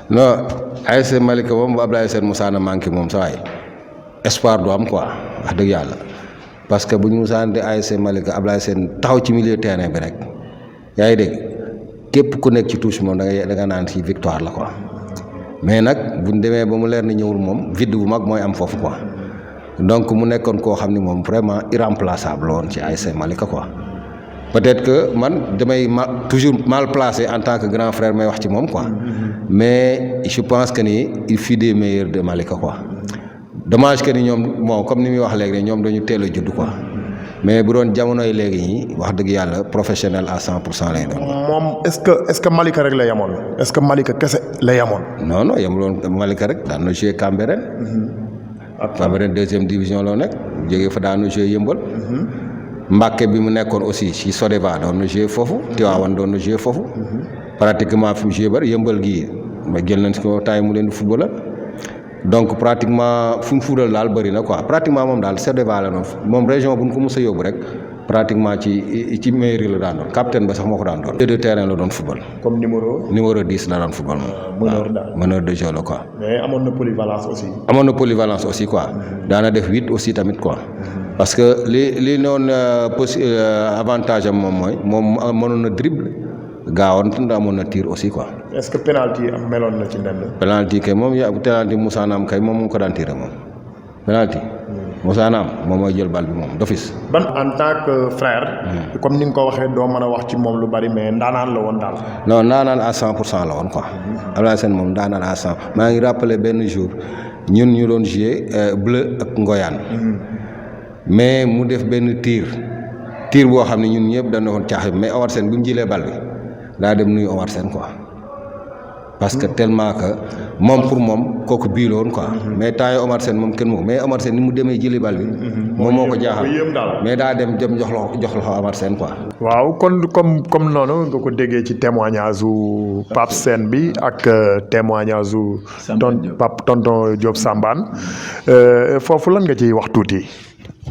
non ASC Malika moom bu Ablaye Sène Moussa manqué moom sa waay espoir du am quoi wax dëgg yàlla parce que bu ñu Moussa de ASC Malika Ablaye Sène taxaw ci milieu terrain bi rek yaa ngi dégg képp ku nekk ci touche moom da nga naan ci victoire la quoi. mais nag buñ demee ba mu leer na ñëwul moom vide bu mag mooy am foofu quoi donc mu nekkoon koo xam ni moom vraiment irremplaçable woon ci ASC Malika quoi peut-être que man damay toujours mal placé en tant que grand frère may wax ci moom quoi mais je pense que ni il fut des meilleurs de Malika quoi dommage que ni ñoom bon comme ni muy wax léegi ñoom dañu teel a judd quoi mais bu doon jamonoy léegi ñi wax dëgg yàlla professionnel à 100% lay doon. moom est-ce que Malika rek la yemoon est-ce que Malika kese la yemoon. non yemuloon Malika rek daan na joué Cambérène. Cambérène deuxième division loo nekk jógee fa daan na joué Yeumbeul. Mbàkke bi mu nekkoon aussi ci Sodeva doon na joué foofu. Tivaouane doon na joué foofu. pratiquement fi mu joué bari Yeumbeul gii ma jël nañ ko taay mu leen di football donc pratiquement fu mu fuudal daal bëri na quoi pratiquement moom daal Sodeva la noonu moom région bu ñu ko mos a yóbbu rek pratiquement ci mairie la daan doon capitaine ba sax moo ko daan doon. de terrain la doon football. comme numéro 10 la daan football moom. meneur de jeu la quoi. mais amoon na polyvalence aussi quoi. daana def 8 aussi tamit quoi. parce que li noonu avantage am moom mooy moom mënoon na dribble gaawoon te amoon na tir aussi quoi. est-ce que penalty am meloon na ci ndend. penalty kay moom penalty Moussa Naam kay moom mu ko daan tiré moom penalty. Moussa Naam moom mooy jël bal bi moom d'office. ban en tant que frère. comme ni nga ko waxee doo mën a wax ci moom lu bari mais ndaanaan la woon daal. non ndaanaan à 100% la woon quoi. Ablaye Sène moom ndaanaan à 100 maa ngi rappelé benn jour ñun ñu doon jouer bleu ak Ngoyaan. mais mu def benn tir boo xam ne ñun ñëpp dañu woon caax mais Omar Sène bi mu jëlee bal bi daa dem nuyu Omar Sène quoi parce que tellement que moom pour moom kooku bii la woon quoi mais temps yi Omar Sène moom kenn moo mais Omar Sène ni mu demee jëli bal bi moom moo ko jaaxal mais daa dem jox loxo Omar Sène quoi. waaw kon comme noonu nga ko déggee ci témoignage u Pape Sène bi ak témoignage u tonton Diop Sambane foofu lan nga ciy wax tuuti.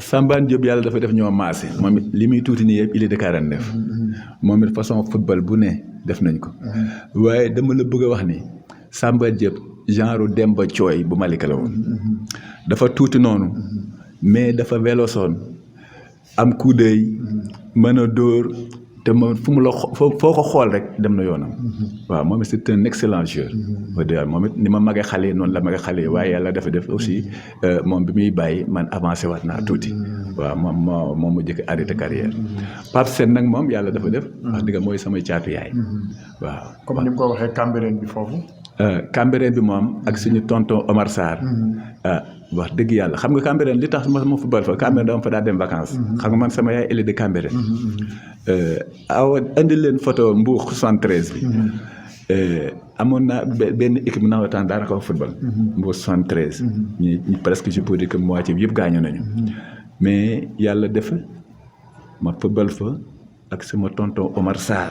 Sambane Diop yàlla dafa def ñoo maase moom it li muy tuuti nii yëpp il est de 49 moom it façon football bu ne def nañ ko waaye dama la bëgg a wax ni Sambane Diop genre Demba Thioy bu Malika la woon dafa tuuti noonu mais dafa vélosoon am coup d'œil mën a dóor te moom fu mu la foo ko xool rek dem na yoonam waaw moom it c'est un excellent joueur moom it ni ma magee xale noonu la magee xale waaye yàlla dafa def aussi moom bi muy bàyyi man avancé waat naa tuuti waaw moom mu jëkk arrêté carrière Pape Sène nag moom yàlla dafa def wax dëgg mooy samay caatu yaay waaw comme ni mu ko waxee Cambérène bi foofu Cambérène bi moom ak suñu tonton Omar Sarr wax dëgg yàlla xam nga Cambérène li tax ma football fa Cambérène dama fa daa dem vacances xam nga man sama yaay elle est de Cambérène awa indi leen photo Mbour 73 bi amoon naa benn équipe nawetaan daanaka fa football Mbour 73 ñi presque je peux dire que moitié bi yëpp gaañu nañu mais yàlla def ma football fa ak sama tonton Omar Sarr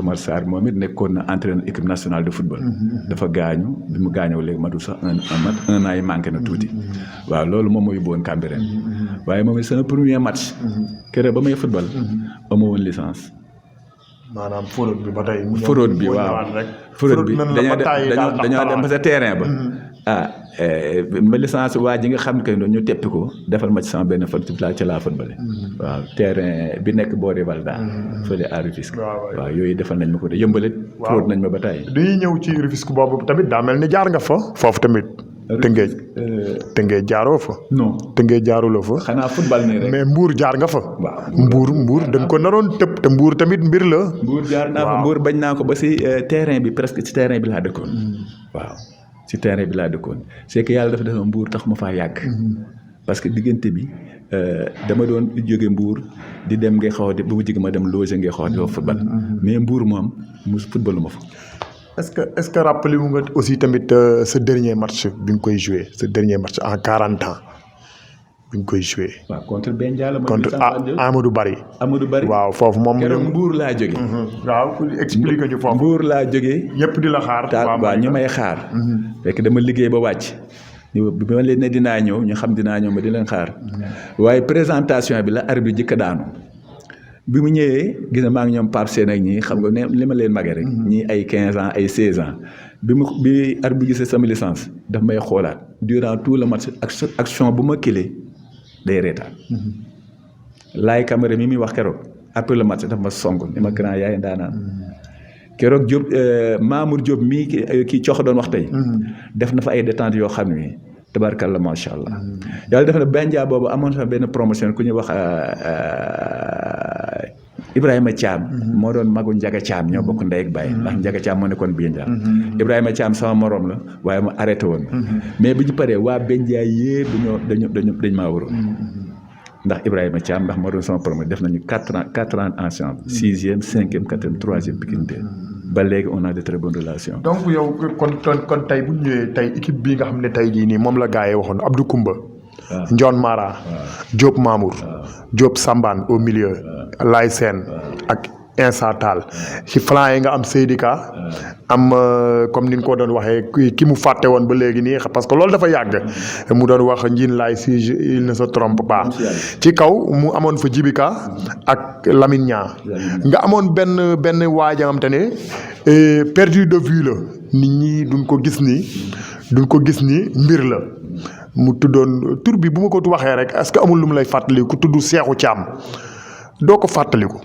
Omar Sarr moom it nekkoon na entraîneur équipe nationale de football dafa gaañu bi mu gaañoo léegi matul sax un an yi manqué na tuuti waaw loolu moom moo yóbbuwoon Cambérène waaye moom it sama premier match keroog ba may football amoo woon licence maanaam forot bi ba tey forot bi waaw forot bi dañoo dem ba sa terrain ba ma licence waa ji nga xam ne que ñu teppi ko defal ma ci sama benn fan ci laa footballé waaw terrain bi nekk boori Valda fële à Rufisque waaw yooyu defal nañ ma ko de yëmbalit forot nañ ma ba tey dañuy ñëw ci Rufisque boobu tamit daa mel ni jaar nga fa foofu tamit Tëngéej jaaroo fa non Tëngéej jaaruloo fa xanaa football nii rek mais Mbour jaar nga fa Mbour da nga ko naroon tëb te Mbour tamit mbir la Mbour jaar naa fa Mbour bañ naa ko ba si terrain bi presque ci terrain bi laa dëkkoon waaw ci terrain bi laa dëkkoon c'est que yàlla dafa def Mbour tax ma faa yàgg parce que diggante bi dama doon jóge Mbour di dem ngay xaw di ba mu jig ma dem loger ngay xaw di fa football mais Mbour moom mus footballu ma fa est-ce que rappelé wu nga aussi tamit ce dernier match bi nga koy joué ce dernier match en 40 ans bi nga koy joué. waaw contre Bendia la contre Amadou Bari. waaw foofu moom. keroog Mbour laa jógee. waaw expliqué ñu foofu. Mbour laa jógee. ñëpp di la xaar. waaw ñu may xaar. fekk dama liggéey ba wàcc. bi ma leen ne dinaa ñëw ñu xam dinaa ñëw ma di leen xaar. waaye présentation bi la arbitre bi jëkk daanu. bi mu ñëwee gis na maa ngi ñoom Pape Sène ak ñii xam nga ne li ma leen magee rek. ñii ay 15 ans ay 16 ans. bi arbitre bi gisee sama licence daf may xoolaat durant tout le match ak chaque action bu ma kilee day reetaan. laay caméra mi muy wax keroog après le match daf ma song ni ma grand yaay ndaanaan. keroog Diop Mamour Diop mii kii cox doon wax tey. def na fa ay détente yoo xam ne tabarkalla macha allah. yàlla def na Bendia boobu amoon fa benn promotion ku ñuy wax Ibrahima Thiam. moo doon magu Ndiaga Thiam ñoo bokk ndey ak baay. ndax Ndiaga Thiam moo nekkoon Bendia. Ibrahima Thiam sama morom la waaye mu arrêté woon. mais bi ñu paree waa Bendia yépp dañ maa waroon. ndax Ibrahima Thiam ndax moo doon sama promo def nañu 4 ans ensemble 6e 5e 4e 3e Pikine 2 ba léegi on a de très bonnes relations. donc yow kon tey bu ñu ñëwee tey équipe bii nga xam ne tey jii nii moom la gars yi waxoon Abdou Koumba. Ndion Mara. Diop Mamour. Diop Sambane au milieu. Laye Sène ak Insa Tall ci flanc yi nga am Seydika. am comme ni ñu ko doon waxee ki mu fàtte woon ba léegi nii parce que loolu dafa yàgg. mu doon wax njiin laay si il ne se trompe pas. ci kaw mu amoon fa Djibika ak Lamine Niang. nga amoon benn waajam te ne perdu de vue la nit ñi duñ ko gis ni mbir la. mu tuddoon tur bi bu ma ko waxee rek est-ce que amul lu mu lay fàttali ku tudd Cheikhou Thiam doo ko fàttaliku.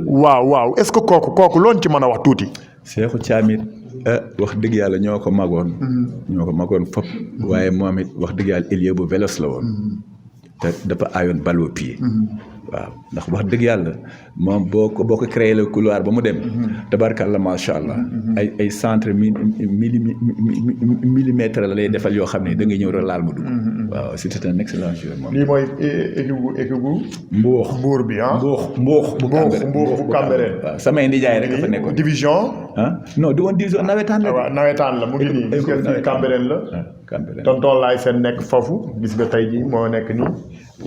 waaw est-ce que kooku loon ci mën a wax tuuti. Cheikhou Thiam it wax dëgg yàlla ñoo ko magoon fop waaye moom it wax dëgg yàlla ailier bu véloce la woon. te dafa aayoon balle au pied. waaw ndax wax dëgg yàlla moom boo ko créé le couloir ba mu dem tabarkalla macha allah ay centre millimètre la lay defal yoo xam ne da ngay ñëw rek laal ma dugg waaw c'était un excellent joueur moom lii mooy équipe bu mbuur bi ah mbuux bu Cambérène waaw samay ndijaay rek fa nekkoon division non du woon division nawetaan la waaw nawetaan la mu ngi nii gis nga fii Cambérène la tonton laay seen nekk foofu gis nga tey ji moo nekk nii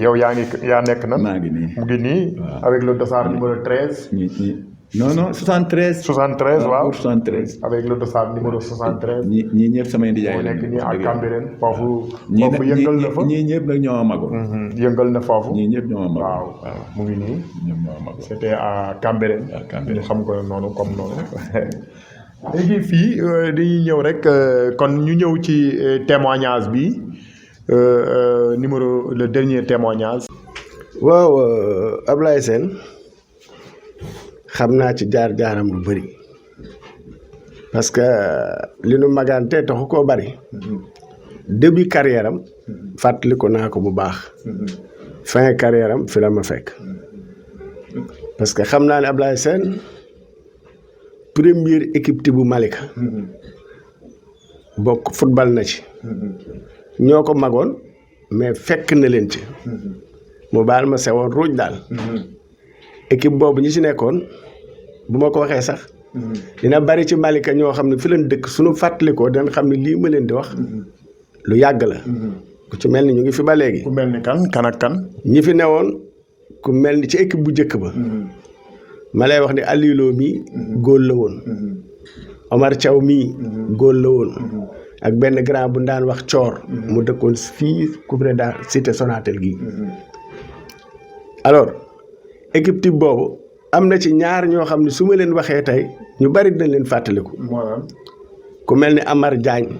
yow yaa nekk na maa ngi nii mu ngi nii avec le dossard numéro 13 non 73 waaw 73 avec le dossard numéro 73 ñii ñëpp samay ndijaay moo nekk nii ak Cambérène foofu yëngal na fa ñii ñëpp nag ñoo magoon yëngal na foofu ñii ñëpp ñoo magoon waaw mu ngi nii ñoom ñoo magoon c'était à Cambérène ñu xam ko noonu comme noonu léegi fii dañuy ñëw rek kon ñu ñëw ci témoignage bi le dernier témoignage. waaw Ablaye Sène xam naa ci jaar-jaaram lu bëri parce que li nu magante taxu koo bëri début carrière am fàttaliku naa ko bu baax fin carrière am fi la ma fekk parce que xam naa ne Ablaye Sène première équipe bu Malika bokk football na ci ñoo ko magoon mais fekk na leen ci mu baal ma sewoon ruuj daal équipe boobu ñi ci nekkoon bu ma ko waxee sax dina bari ci Malika ñoo xam ne fi leen dëkk suñu fàttalikoo dañ xam ne lii ma leen di wax lu yàgg la ku ci mel ni ñu ngi fi ba léegi ku mel ni kan ak kan ñi fi newoon ku mel ni ci équipe bu njëkk ba ma lay wax ni Alilo mii góol la woon Omar Thiaw mii góol la woon ak benn grand bu daan wax coor mu dëkkoon fii couvré da cité Sonatel gii alors équipe type boobu am na ci ñaar ñoo xam ne su ma leen waxee tey ñu bari dinañ leen fàttaliku ku mel ni Amar Diagne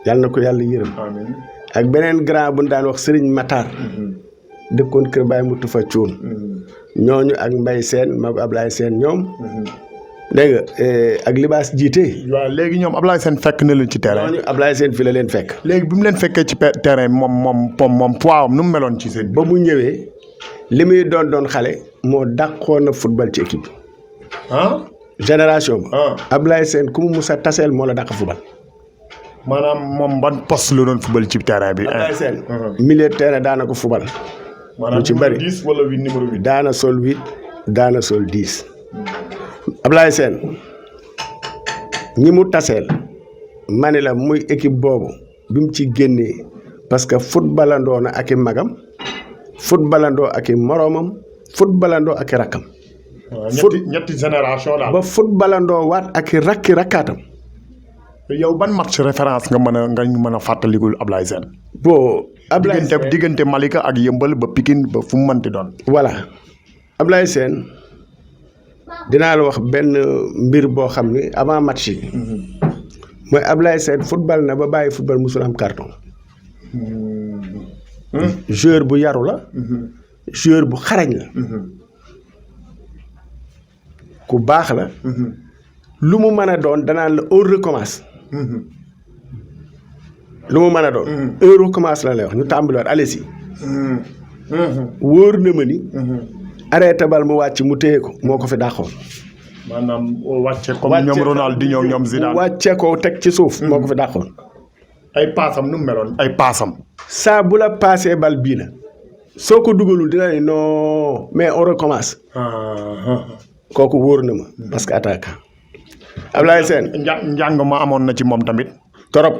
yàlla na ko yàlla yërëm ak beneen grand bu daan wax Serigne Matar dëkkoon kër Baye Mutu fa Cuun ñooñu ak Mbaye Sène magu Ablaye Sène ñoom dégg nga ak libaas jiite. waaw léegi ñoom Ablaye Sène fekk na leen ci terrain. ñooñu Ablaye Sène fi la leen fekk. léegi bi mu leen fekkee ci terrain moom poids am nu mu meloon ci seen. ba mu ñëwee li muy doon xale moo dàqoon na football ci équipe bi. génération ba. Ablaye Sène ku mu musa taseel moo la dàq football. maanaam moom ban poste la doon football ci terrain bi. Ablaye Sène milieu de terrain daana ko football. maanaam ci bari 10 wala 8 numéro 8. daana sol 8 daana sol 10. Ablaye Sène ñi mu taseel ma ne la muy équipe boobu bi mu ci génnee parce que footballandoo na ak i magam footballandoo ak i moroomam footballandoo ak i rakkam. ñetti génération daal. ba footballandoo waat ak i rakkaatam. yow ban match référence nga mën a fàttalikul Ablaye Sène. bon Ablaye Sène diggante Malika ak Yëmbal ba Pikine ba fu mu mënti doon. voilà Ablaye Sène dinaa la wax benn mbir boo xam ni avant match yi. mooy Ablaye Sène football na ba bàyyi football musul am carton. joueur bu yaru la. joueur bu xarañ la. ku baax la. lu mu mën a doon danaan la on recommence. lu mu mën a doon. on recommence la lay wax ñu tàmbaliwaat allez-y. wóor na ma ni. arrêté bal mu wàcc mu téye ko moo ko fi dàqoon. maanaam wàcce comme ñoom Ronaldinho ñoom Zidane. wàcce ko teg ci suuf. moo ko fi dàqoon. ay paasam nu mu meloon ay paasam. saa bu la paasee bal bii la soo ko dugalul dina ne non mais on recommence. kooku wóor na ma. parce que attaquant. Ablaye Sène. njàng ma amoon na ci moom tamit. torop.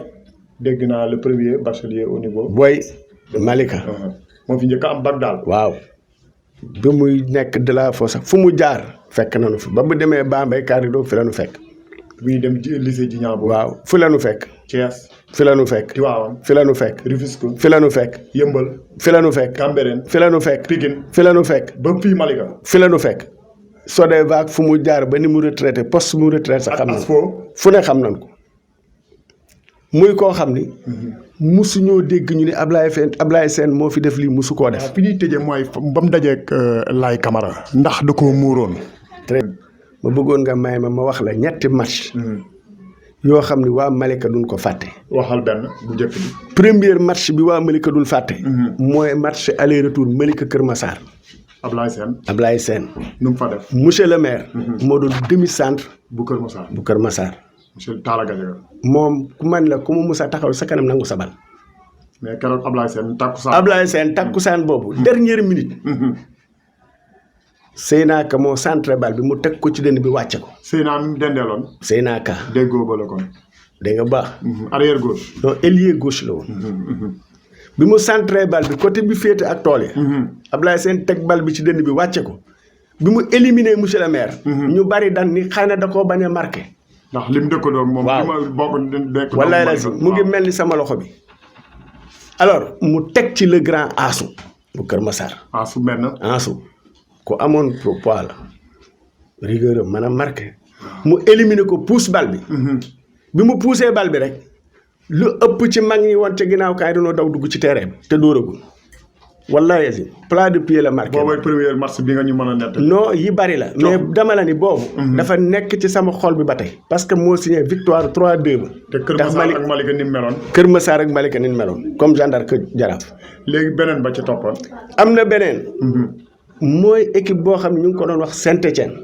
dégg naa le premier bachelier au niveau. booy Malika. moo fi njëkk a am bac daal. waaw. bi muy nekk de la fo sax fu mu jaar fekk nañu fi ba mu demee Bambey Karido fi la nu fekk. bi ñuy dem lycée ji ñaabu. waaw fi la nu fekk. Thiès. fi la nu fekk. Tivaouane. fi la nu fekk. Rufisque. fi la nu fekk. Yëmbal. fi la nu fekk. Cambérène. fi la nu fekk. Pikine. fi la nu fekk. ba fii Malika. fi la nu fekk. Sodevac fu mu jaar ba ni mu retraité poste mu retraité sax xam nañ ko fu ne xam nañ ko. muy koo xam ni. musuñoo dégg ñu ne Ablaye Sène moo fi def lii musu koo def. fi ñuy tëjee mooy ba mu dajeeg Laye Camara. ndax da koo muuroon. très ma bëggoon nga may ma wax la ñetti match. yoo xam ni waa Malika duñ ko fàtte. waxal benn bu njëkk bi. premier match bi waa Malika duñ fàtte. mooy match aller retour Malika Kër Massar. Ablaye Sène. Ablaye Sène. nu mu fa def. monsieur le maire. moo doon demi centre. bu Kër Massar. bu Kër Massar. monsieur Talla Gadiaga. moom ku man la ku mu musa taxaw sa kanam nangu sa bal. mais keroog Ablaye Sène takkusaan. Ablaye Sène takkusaan boobu. dernière minute. Seyna Ka moo centre bal bi mu teg ko ci dënn bi wàcce ko. Seyna mi mu dendeeloon. Seyna Ka. déggoo ba la kon. dégg nga baax. arrière gauche. non ailier gauche la woon. bi mu centré bal bi côté bi féete ak tool yi. Ablaye Sène teg bal bi ci dënn bi wàcce ko. bi mu éliminé monsieur le maire. ñu bari dan ni xëy na da koo bañ a marqué. ndax lim dëkkandoo moom. waaw li ma bokk wallaay la si mu ngi mel ni sama loxo bi. alors mu teg ci le grand Assou. bu Kër Massar. Assou benn. Assou ku amoon poids la. rigueur mën a marqué. mu éliminé ko pousse bal bi. bi mu poussé bal bi rek. lu ëpp ci mag ñi woon ca ginnaaw kaay dañoo daw dugg ci terrain bi te dóoragul. wallaay si plat de pied la marqué. boobu première match bi nga ñu mën a nett. non yi bari la. mais dama la ni boobu. dafa nekk ci sama xol bi ba tey. parce que moo signé victoire 3-2 ba. te Kër Massar ak Malika ni mu meloon. Kër Massar ak Malika ni mu meloon comme gendarme que Jaraaf. léegi beneen ba ci toppoon. am na beneen. mooy équipe boo xam ne ñu ngi ko doon wax Saint-Étienne.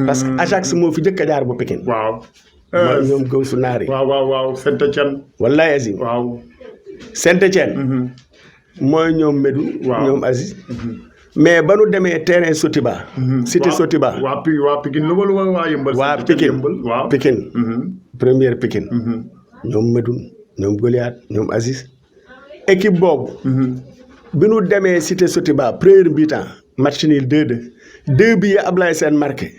parce que Ajax moo fi njëkk a jaar bu Pikine. waaw. mooy ñoom Gawsu Naari. waaw Saint-Étienne. wallaay Azim. waaw. Saint-Étienne. mooy ñoom Medou. waaw ñoom Aziz. mais ba nu demee terrain Sotiba. cité Sotiba. waa Pikine lu ma waa Yëmbal. waa Pikine waaw Pikine. première Pikine. ñoom Medou ñoom Goliath ñoom Aziz. équipe boobu. bi nu demee cité Sotiba première mi-temps match nul 2-2. 2 bi Ablaye Sène marqué.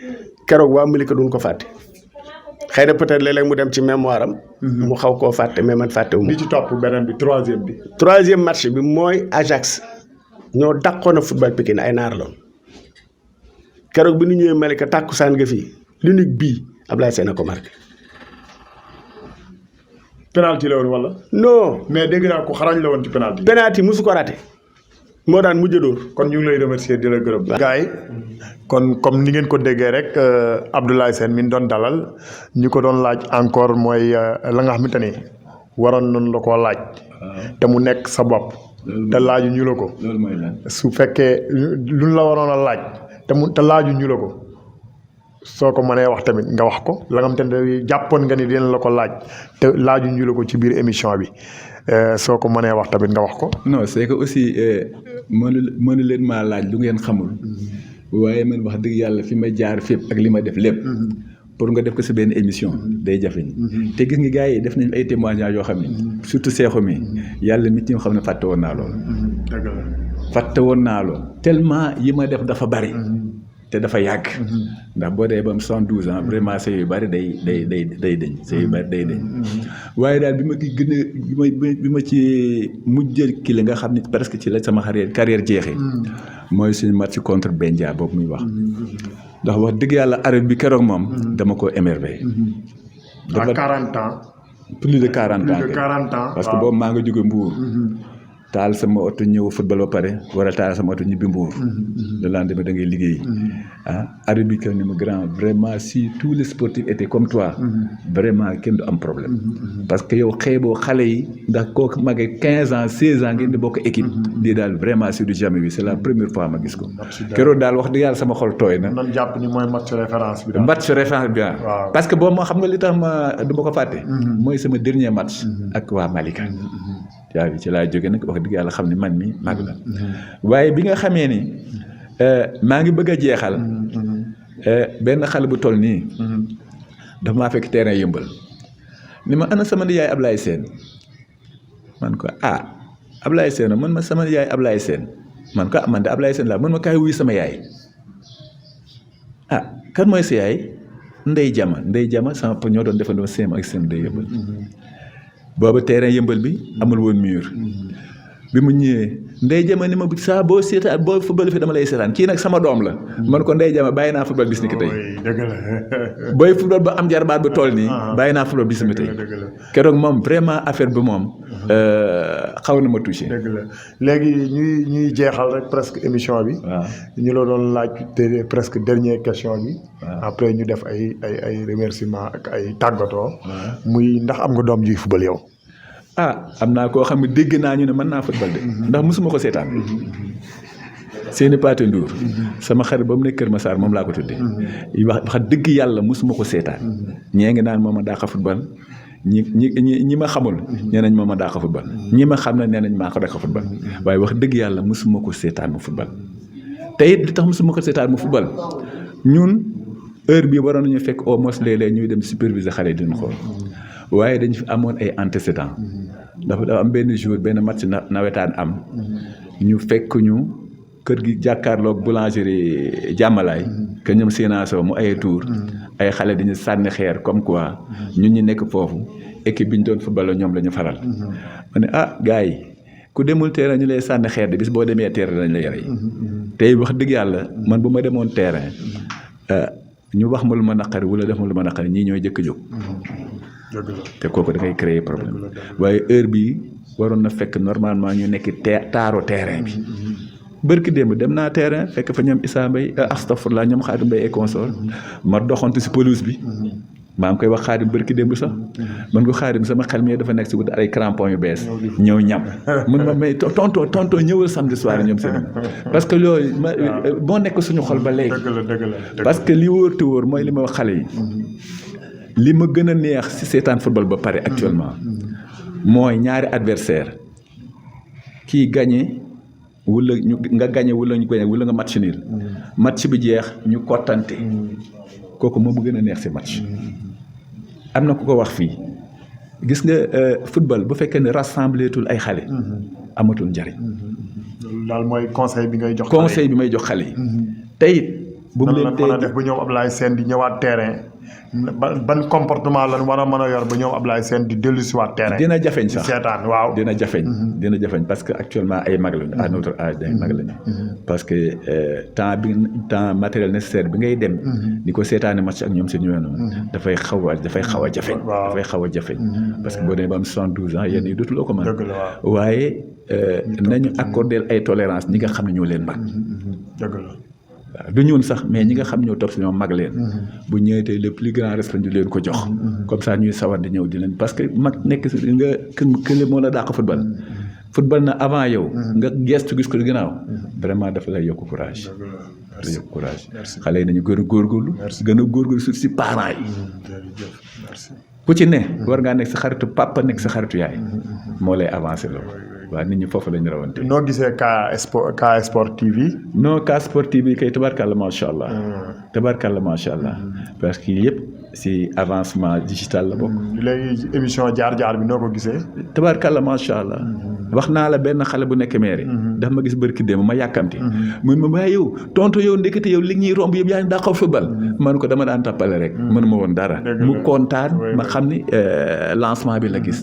keroog waa Malika duñ ko fàtte. xëy na peut-être léeg-léeg mu dem ci mémoire am. mu xaw koo fàtte mais man fàtte wu ma. li ci topp beneen bi troisième bi. troisième match bi mooy Ajax ñoo dàqoon a football Pikine ay naar loon keroog bi nu ñëwee Malika tàkkusaan nga fii l'unique bii Ablaye Sène a ko marqué. penalty la woon wala. non. mais dégg naa ko xarañ la woon ci penalty. penalty musu ko raté. moo daan mujj dóor. kon ñu ngi lay remercier di la gërëm. gars yi kon comme ni ngeen ko déggee rek Abdoulaye Sène mi doon dalal ñu ko doon laaj encore mooy la nga xamante ni waroon nañ la koo laaj. te mu nekk sa bopp. te laaju ñu la ko. loolu mooy lan. su fekkee luñ la waroon a laaj te laaju ñu la ko soo ko mënee wax tamit nga wax ko la nga xamante ne jàppoon nga ni dinañ la ko laaj te laaju ñu la ko ci biir émission bi. soo ko mënee wax tamit nga wax ko. non c'est que aussi mënu leen maa laaj lu ngeen xamul. waaye man wax dëgg yàlla fi ma jaar fépp ak li ma def lépp. pour nga def ko si benn émission day jafeñ. te gis nga gars yi def nañ ay témoignages yoo xam ne. surtout Seexu mi yàlla mi ci xam ne fàtte woon naa lool. dëgg la fàtte woon naa lool. tellement yi ma def dafa bari. te dafa yàgg. ndax boo dee ba am 112 ans vraiment say yu bari day deñ say yu bari day deñ waaye daal bi ma ki gën a bi ma ci mujjël ki la nga xam ne presque ci la sama carrière jeexee. mooy suñu match contre Bendia boobu muy wax. ndax wax dëgg yàlla arbitre bi keroog moom. dama ko émerveillé. dafa 40 ans. plus de 40 ans. plus de 40 ans parce que boobu maa nga jóge Mbour. taal sama oto ñëw football ba pare war a taal sama oto ñibbi Mbour. le lendemain da ngay liggéey. arbitre bi ni ma grand vraiment si tous les sportifs étaient comme toi. vraiment kenn du am problème. parce que yow xeeboo xale yi ndax kooku magee 15 ans 16 ans ngeen di bokk équipe. lii daal vraiment c'est du jamais vu c'est la première fois ma gis ko. keroog daal wax dëgg yàlla sama xol tooy na. nan jàpp ni mooy match référence bi daal. match référence bi waaw. parce que boobu moo xam nga li tax ma du ma ko fàtte. mooy sama dernier match. ak waa Malika. yaa bi ci laa jóge nag wax dëgg yàlla xam ne man mi mag la waaye bi nga xamee ni maa ngi bëgg a jeexal benn xale bu toll nii dafa maa fekk terrain Yëmbal ni ma ana sama yaay Ablaye Sène man ko Ablaye Sène man ma sama yaay Ablaye Sène man ko man de Ablaye Sène laa man ma kaay wuyu sama yaay kan mooy sa yaay Ndey Jama sama pa ñoo doon defandoo CM ak CM day Yëmbal booba terrain Yëmbal bi amul woon mur bi mu ñëwee Ndey Jama ni ma saa boo seetaan boo football fi dama lay seetaan kii nag sama doom la man ko Ndey Jama bàyyi naa football bis ni ki tey dëgg la booy football ba am jarbaat ba toll nii bàyyi naa football bis ni tey keroog moom vraiment affaire bi moom xaw na ma touché. dëgg la léegi ñuy jeexal rek presque émission bi. waaw ñu la doon laaj presque dernière question bi. après ñu def ay remerciements ak ay tàggatoo. muy ndax am nga doom juy football yow. am naa koo xam ne dégg naa ñu ne mën naa football de. ndax mosuma ko seetaan. seeni Paate Ndour sama xarit ba mu nekk Kër Massar moom laa ko tuddee wax dëgg yàlla mosuma ko seetaan ñee ngi naan mooma daaqa football ñi ma xamul nee nañ mooma daaqa football ñi ma xam ne nee nañ maa ko daaqa football waaye wax dëgg yàlla mosuma ko seetaan mu football te it li tax mosuma ko seetaan mu football ñun heure bii waroon nañu fekk au moins léeg-léeg ñuy dem superviser xale yi dina xool waaye dañu fi amoon ay antécédents dafa am benn jour benn match nawetaan am ñu fekk ñu kër gi jàkkaarloog boulangerie jàmmalaay que ñoom séenaaso mu ay tour ay xale dañu sànni xeer comme quoi ñun ñi nekk foofu équipe bi ñu doon football la ñoom la ñu faral ma ne gars yi ku demul terrain ñu lay sànni xeer de bis boo demee terrain dañ la yore tey wax dëgg yàlla man bu ma demoon terrain ñu wax ma lu ma naqari wala def ma lu ma naqari ñii ñooy jëkk jóg te kooku da ngay créer problème waaye heure bii waroon na fekk normalement ñu nekk taaru terrain bi bërki démb dem naa terrain fekk fa ñoom Issa Mbaye astafurlah ñoom Xaadim Mbaye et consort ma doxantu si pelouse bi maa ngi koy wax Xaadim bërki démb sax man ko Xaadim sama xel mi dafa nekk si wut ay crampons yu bees ñëw ñam mun ma may tonton ñëwal samedi soir ñoom seen parce que loolu moo nekk suñu xol ba léegi parce que li wóor te wóor mooy li ma wax xale yi li ma gën a neex si seetaan football ba pare actuellement mooy ñaari adversaire kii gagné wala ñu nga gagné wala ñu gagné wala nga match nul match bi jeex ñu kottante kooku moom mu gën a neex si match am na ku ko wax fii gis nga football bu fekkee ne rassembleetul ay xale amatul njariñ loolu daal mooy conseil bi ngay jox conseil bi may jox xale yi tey bu mu leen mën a def ba ñoom Ablaye Sène di ñëwaat terrain ban comportement lan war a mën a yor ba ñoom Ablaye Sène di dellu si waat terrain dina jafeñ sax seetaan waaw dina jafeñ parce que actuellement ay mag lañu à notre âge ay mag lañu parce que temps matériel nécessaire bi ngay dem di ko seetaani match ak ñoom seen ñëwee noonu dafay xaw a jafeñ parce que boo demee ba am 72 ans yenn yi dootuloo ko mën waaye nañu accordeel ay tolérance ñi nga xam ne ñoo leen mag dëgg la waaw du ñun sax mais ñi nga xam ñoo topp si ñoom mag leen bu ñëwee tey le plus grand respect ñu leen ko jox comme ça ñuy sawar di ñëw di leen parce que mag nekk si nga kële moo la dàq football na avant yow nga gestu gis ko ginnaaw vraiment dafa lay yokk courage xale yi nañu gën a góorgóorlu gën a góorgóorlu surtout si parents yi ku ci ne war ngaa nekk sa xaritu papa nekk sa xaritu yaay moo lay avancé loolu waaw nit ñi foofu lañu rawante noo gisee K Sport TV non K Sport TV kay tabarkàlla macha allah parce que yëpp si avancement digital la bokk léegi émission jaar-jaar bi noo ko gisee tabarkàlla macha allah wax naa la benn xale bu nekk maire daf ma gis bërki démb ma yàkkamti mun ma waaye yow tontu yow ndekete yow li ñuy romb yëpp yaa ngi dàqaw football man ko dama daan tappale rek mënuma woon dara mu kontaan ma xam ni lancement bi la gis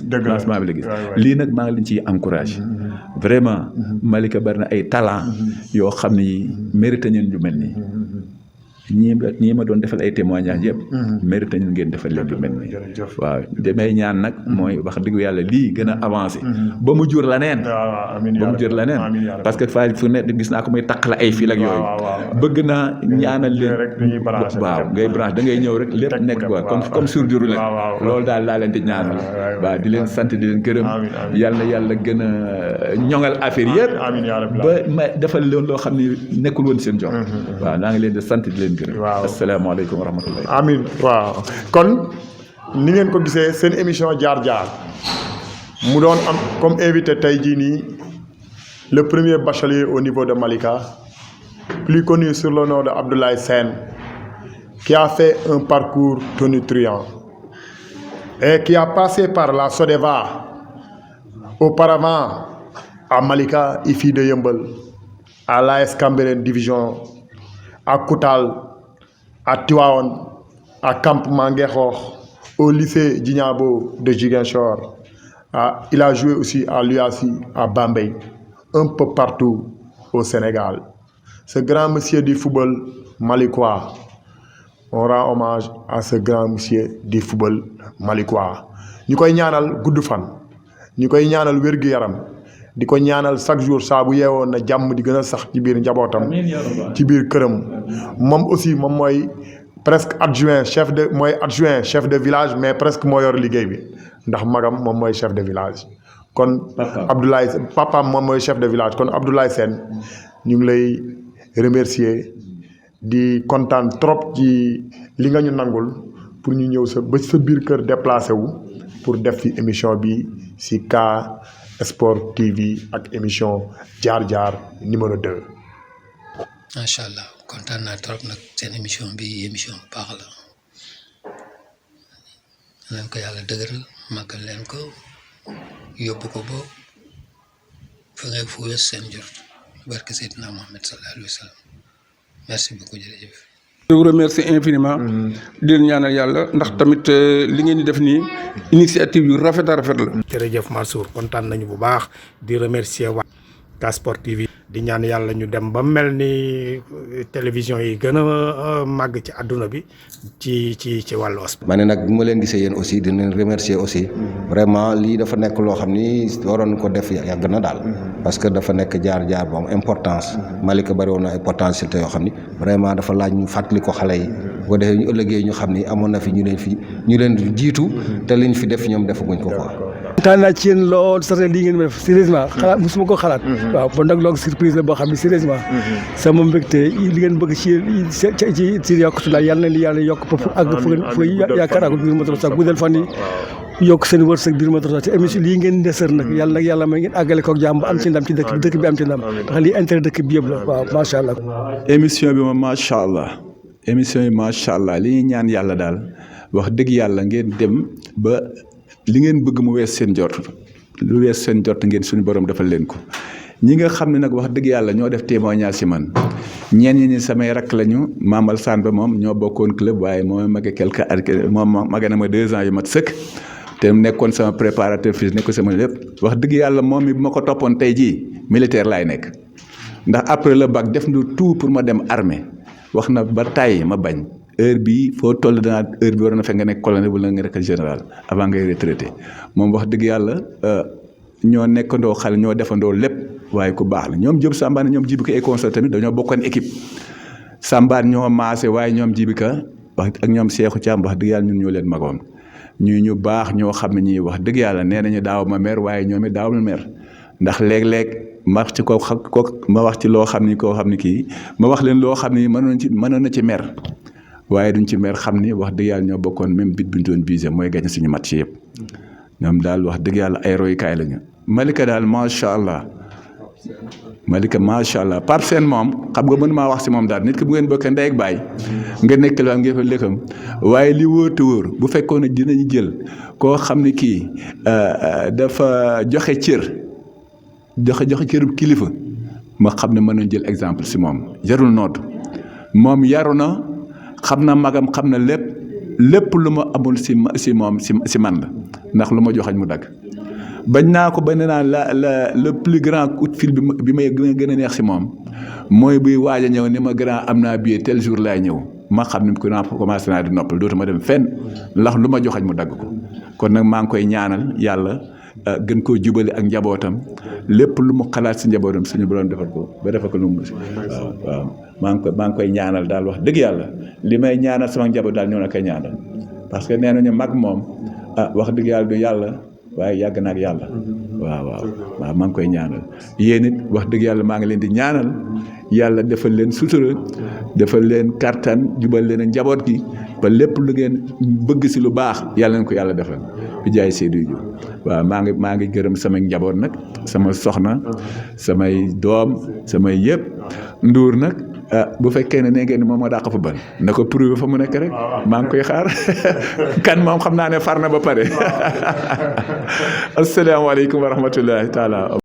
lii nag maa ngi leen ciy encouragé vraiment Malika bari na ay talent yoo xam ni mérité nañ ñu mel nii ñii ma doon defal ay témoignages yëpp mérité nañ ngeen defal leen lu mel nii waaw damay ñaan nag mooy wax dëgg yàlla lii gën a avancé ba mu jur leneen parce que fa fu ne gis naa ko muy takk la ay fil ak yooyu bëgg naa ñaanal leen waaw ngay branche da ngay ñëw rek lépp nekk quoi comme sourdure la loolu daal laa leen di ñaanal waaw di leen sant di leen gërëm yàlla gën a ñoŋal affaire yëpp ba ma defal leen loo xam ne nekkul woon seen jox waaw naa ngi leen di sant di leen waaw asalaamaaleykum wa rahmatulah. amiin waaw kon ni ngeen ko gisee seen émission jaar-jaar mu doon am comme invité tey jii nii le premier bachelier au niveau de Malika plus connu sur le nom de Abdoulaye Sène qui a fait un parcours tonitruant et qui a passé par la SODEVA auparavant à Malika IFI de Yeumbeul à l'AS Cambérène division à Koutal à Tivaouane, à Campement Nguekokh, au lycée Djignabo de Ziguinchor. Il a joué aussi à l'UASI, à Bambey, un peu partout au Sénégal. Ce grand monsieur du football malikois, on rend hommage à ce grand monsieur du football malikois. Ñu koy ñaanal gudd fan, ñu koy ñaanal wér-gu-yaram, di ko ñaanal chaque jour saa bu yeewoon na jàmm di gën a sax ci biir njabootam ci biir këram moom aussi moom mooy presque adjoint chef de village mais presque moo yor liggéey bi ndax magam moom mooy chef de village kon Abdoulaye papaam moom mooy chef de village kon Abdoulaye Sène ñu ngi lay remercier di kontaan trop ci li nga ñu nangul pour ñu ñëw ba sa biir kër déplacé wu pour def fi émission bi ci K Sport TV ak émission jaar-jaar numéro 2. macha allah kontaan naa trop nag seen émission bi émission bu baax la leen ko yàlla dëgëral màggal leen ko yóbbu ko ba fa ngay fu wees seen jot barke Seydina Mohamed sallallahu alayhi wa sallam merci beaucoup jërëjëf. je vous remercie infiniment. di leen ñaanal yàlla ndax tamit li ngeen di def nii initiative yu rafet a rafet la. jërëjëf Mansour kontaan nañu bu baax di remercier waa K Sport TV di ñaan yàlla ñu dem ba mel ni télévision yi gën a màgg ci àdduna bi ci wàllu sport. ma ne nag bu ma leen gisee yéen aussi di leen remercier aussi vraiment lii dafa nekk loo xam ni waroon ko def yàgg na daal parce que dafa nekk jaar-jaar bu am importance Malika bari woon na ay potentialité yoo xam ni vraiment dafa laaj ñu fàttali ko xale yi boo defee ñu ëllëgee ñu xam ni amoon na fi ñu leen jiitu te liñ fi def ñoom defaguñ ko quoi. kontaan naa ci yéen lool sax lii ngeen def sérieusement xalaat musuma ko xalaat. waaw bon nag loolu surprise la boo xam ne sérieusement. sama mbégte li ngeen bëgg ci yokkute la yàlla na li yàlla yokk pour àgg fu yaakaar ak biir moto sax guddal fan yi yokk seen wërsëg biir moto sax te émission lii ngeen desër nag yàlla may ngeen àggale koog jàmm ba am ci ndam ci dëkk bi am ci ndam ndax lii intérêt dëkk bi yëpp la waaw macha allah. émission bi moom macha allah émission yi macha allah li ñuy ñaan yàlla daal wax dëgg yàlla ngeen dem ba li ngeen bëgg mu wees seen jot lu wees seen jot ngeen suñu borom defal leen ko ñi nga xam ne nag wax dëgg yàlla ñoo def témoignage ci man ñeen ñi samay rakk lañu Mamal Sane moom ñoo bokkoon club waaye moom mage quelque at moom mage na ma 2 ans yu mat sëkk te nekkoon sama préparateur physique nekk sama lépp wax dëgg yàlla moom mi bu ma ko toppoon tey jii militaire laay nekk ndax après le bac def na tout pour ma dem armée wax na ba tàyyi ma bañ heure bii foo toll danaa heure bi war na fekk nga nekk colonel wala nga nekk général avant ngay retraité moom wax dëgg yàlla ñoo nekkandoo xale ñoo defandoo lépp waaye ku baax la ñoom Diop Sambane ñoom Djibika et consort tamit dañoo bokkoon équipe Sambane ñoo maase waaye ñoom Djibika wax ak ñoom Cheikhou Thiam wax dëgg yàlla ñun ñoo leen magoon ñu baax ñoo xam ne ñii wax dëgg yàlla nee nañu daaw ma mer waaye ñoom it daaw ma mer ndax léeg-léeg ma wax ci ko ma wax ci loo xam ni koo xam ni kii ma wax leen loo xam ni mënoon na ci mer waaye duñ ci mer xam ni wax dëgg yàlla ñoo bokkoon même bit bi ñu doon visé mooy gañ suñu match yëpp ñoom daal wax dëgg yàlla ay royukaay lañu. Malika daal macha allah Malika macha allah Pape Sène moom xam nga mën maa wax si moom daal nit ki bu ngeen bokkee ndey ak baay nga nekk la ngeen fa lëkkam waaye li wóor te wóor bu fekkoon ne dinañu jël koo xam ne kii dafa joxe cërub kilifa ma xam ne mën nañ jël exemple si moom jarul noot moom yaru na xam na magam xam na lépp lu ma amul si moom si man la ndax lu ma joxañ mu dagg bañ naa ko ba ne naa le plus grand coup de fil bi may gën a neex si moom mooy buy waaj a ñëw ni ma grand am naa billet tel jour laay ñëw ma xam ni ko naa commencé naa di noppal dootuma dem fenn ndax lu ma joxañ mu dagg ko kon nag maa ngi koy ñaanal yàlla gën koo jubale ak njabootam lépp lu mu xalaat si njabootam suñu borom defal ko ba defal ko lu mu waaw maa ngi koy ñaanal daal wax dëgg yàlla li may ñaanal sama njaboot daal ñoo la koy ñaanal parce que nee nañu mag moom wax dëgg yàlla du yàlla waaye yàgg na ak yàlla waaw maa ngi koy ñaanal yéen it wax dëgg yàlla maa ngi leen di ñaanal yàlla defal leen sutura defal leen kartan jubal leen ak njaboot gi ba lépp lu ngeen bëgg si lu baax yàlla leen ko yàlla defal bi jaay Seydou Diouf waaw maa ngi gërëm samay njaboot nag sama soxna samay doom samay yëpp Ndour nag bu fekkee ne ngeen moom moo dàq fa ban na ko prouvé fa mu nekk rek maa ngi koy xaar kan moom xam naa ne far na ba pare asalaamaaleykum wa rahmatullahi taala